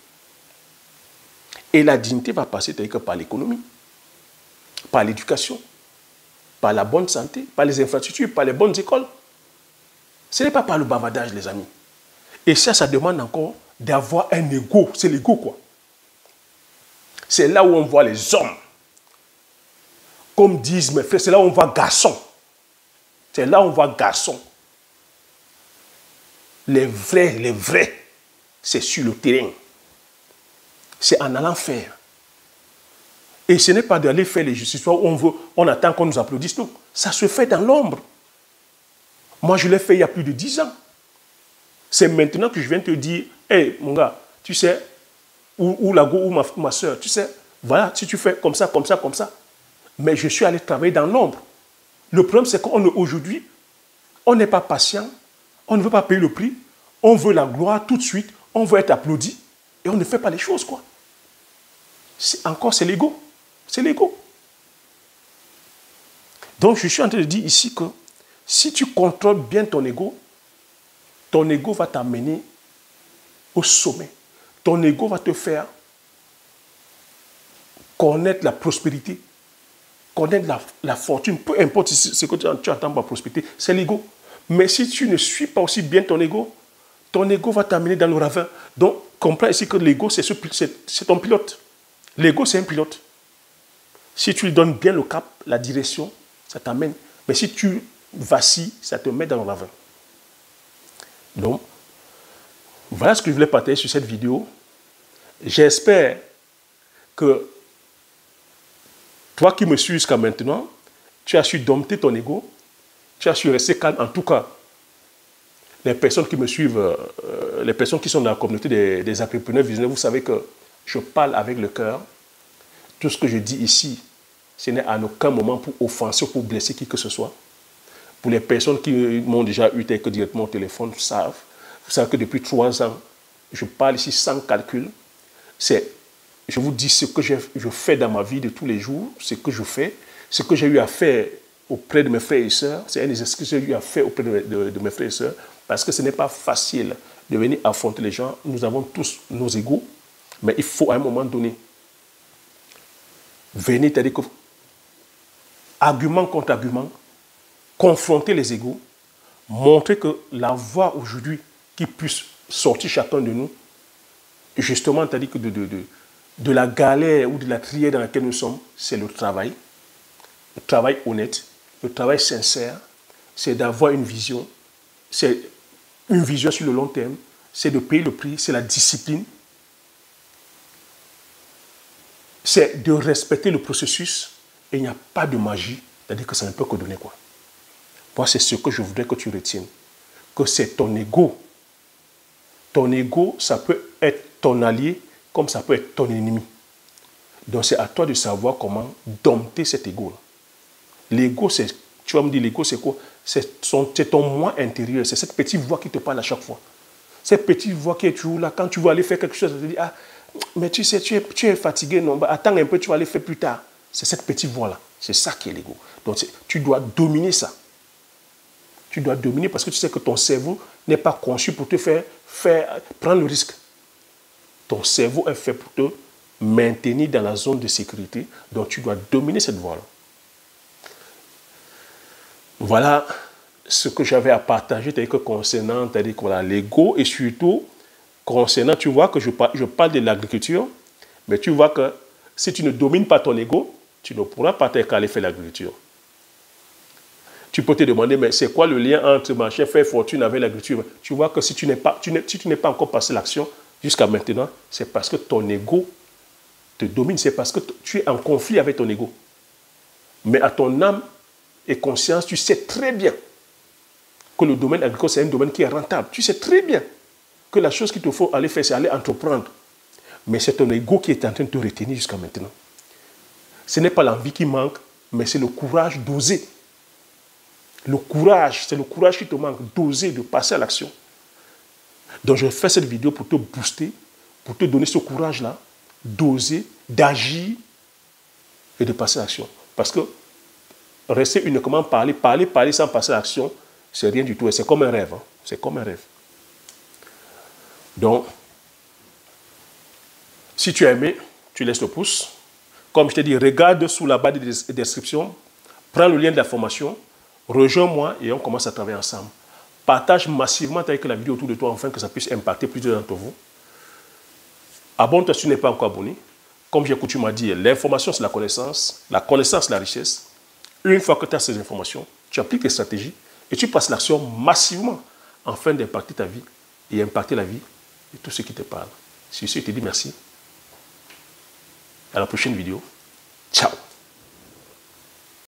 [SPEAKER 1] Et la dignité va passer c'est-à-dire que par l'économie, par l'éducation, par la bonne santé, par les infrastructures, par les bonnes écoles. Ce n'est pas par le bavardage, les amis. Et ça demande encore d'avoir un ego. C'est l'ego, quoi. C'est là où on voit les hommes. Comme disent mes frères, c'est là où on voit garçons. C'est là où on voit garçons. Les vrais, c'est sur le terrain. C'est en allant faire. Et ce n'est pas d'aller faire les histoires où on attend qu'on nous applaudisse. Non, ça se fait dans l'ombre. Moi, je l'ai fait il y a plus de 10 ans. C'est maintenant que je viens te dire, hey, mon gars, tu sais, ou la go, ou ma soeur, tu sais, voilà, si tu fais comme ça, comme ça, comme ça. Mais je suis allé travailler dans l'ombre. Le problème, c'est qu'aujourd'hui, on n'est pas patient, on ne veut pas payer le prix, on veut la gloire tout de suite, on veut être applaudi, et on ne fait pas les choses, quoi. C'est l'ego. C'est l'ego. Donc, je suis en train de dire ici que si tu contrôles bien ton ego va t'amener au sommet. Ton ego va te faire connaître la prospérité, connaître la fortune. Peu importe ce que tu entends par prospérité, c'est l'ego. Mais si tu ne suis pas aussi bien ton ego va t'amener dans le ravin. Donc, comprends ici que l'ego, c'est ton pilote. L'ego, c'est un pilote. Si tu lui donnes bien le cap, la direction, ça t'amène. Mais si tu vacilles, ça te met dans le ravin. Donc, voilà ce que je voulais partager sur cette vidéo. J'espère que toi qui me suis jusqu'à maintenant, tu as su dompter ton ego, tu as su rester calme. En tout cas, les personnes qui me suivent, les personnes qui sont dans la communauté des entrepreneurs visionnaires, vous savez que je parle avec le cœur. Tout ce que je dis ici, ce n'est à aucun moment pour offenser ou pour blesser qui que ce soit. Pour les personnes qui m'ont déjà eu directement au téléphone, vous savez que depuis 3 ans, je parle ici sans calcul. Je vous dis ce que je fais dans ma vie de tous les jours, ce que je fais, ce que j'ai eu à faire auprès de mes frères et sœurs. C'est un exercice que j'ai eu à faire auprès de mes frères et sœurs, parce que ce n'est pas facile de venir affronter les gens. Nous avons tous nos égos, mais il faut à un moment donné venir, c'est-à-dire que argument contre argument, confronter les égos, montrer que la voie aujourd'hui qui puisse sortir chacun de nous, justement, c'est-à-dire que de la galère ou de la trière dans laquelle nous sommes, c'est le travail honnête, le travail sincère, c'est d'avoir une vision, c'est une vision sur le long terme, c'est de payer le prix, c'est la discipline, c'est de respecter le processus, et il n'y a pas de magie, c'est-à-dire que ça ne peut que donner quoi. Moi, c'est ce que je voudrais que tu retiennes, que c'est ton ego. Ton ego, ça peut être ton allié, comme ça peut être ton ennemi. Donc, c'est à toi de savoir comment dompter cet ego-là. L'ego, tu vas me dire, l'ego, c'est quoi? C'est ton moi intérieur, c'est cette petite voix qui te parle à chaque fois. Cette petite voix qui est toujours là, quand tu vas aller faire quelque chose, elle te dit, ah, mais tu sais, tu es fatigué, non, bah, attends un peu, tu vas aller faire plus tard. C'est cette petite voix-là, c'est ça qui est l'ego. Donc, tu dois dominer ça. Tu dois dominer parce que tu sais que ton cerveau n'est pas conçu pour te faire prendre le risque. Ton cerveau est fait pour te maintenir dans la zone de sécurité. Donc, tu dois dominer cette voie-là. Voilà ce que j'avais à partager concernant voilà, l'ego et surtout concernant, tu vois que je parle de l'agriculture, mais tu vois que si tu ne domines pas ton ego, tu ne pourras pas aller faire l'agriculture. Tu peux te demander, mais c'est quoi le lien entre marcher, faire fortune avec l'agriculture? Tu vois que si tu n'es pas encore passé l'action jusqu'à maintenant, c'est parce que ton ego te domine, c'est parce que tu es en conflit avec ton ego. Mais à ton âme et conscience, tu sais très bien que le domaine agricole, c'est un domaine qui est rentable. Tu sais très bien que la chose qu'il te faut aller faire, c'est aller entreprendre. Mais c'est ton ego qui est en train de te retenir jusqu'à maintenant. Ce n'est pas l'envie qui manque, mais c'est le courage d'oser. Le courage, c'est le courage qui te manque, d'oser, de passer à l'action. Donc je fais cette vidéo pour te booster, pour te donner ce courage-là, d'oser, d'agir et de passer à l'action. Parce que rester uniquement parler sans passer à l'action, c'est rien du tout. Et c'est comme un rêve. Hein. C'est comme un rêve. Donc, si tu as aimé, tu laisses le pouce. Comme je t'ai dit, regarde sous la barre de description, prends le lien de la formation, rejoins-moi et on commence à travailler ensemble. Partage massivement avec la vidéo autour de toi afin que ça puisse impacter plusieurs d'entre vous. Abonne-toi si tu n'es pas encore abonné. Comme j'ai coutume à dire, l'information c'est la connaissance la richesse. Une fois que tu as ces informations, tu appliques les stratégies et tu passes l'action massivement afin d'impacter ta vie et impacter la vie de tous ceux qui te parlent. Sur ce, je te dis merci. À la prochaine vidéo. Ciao.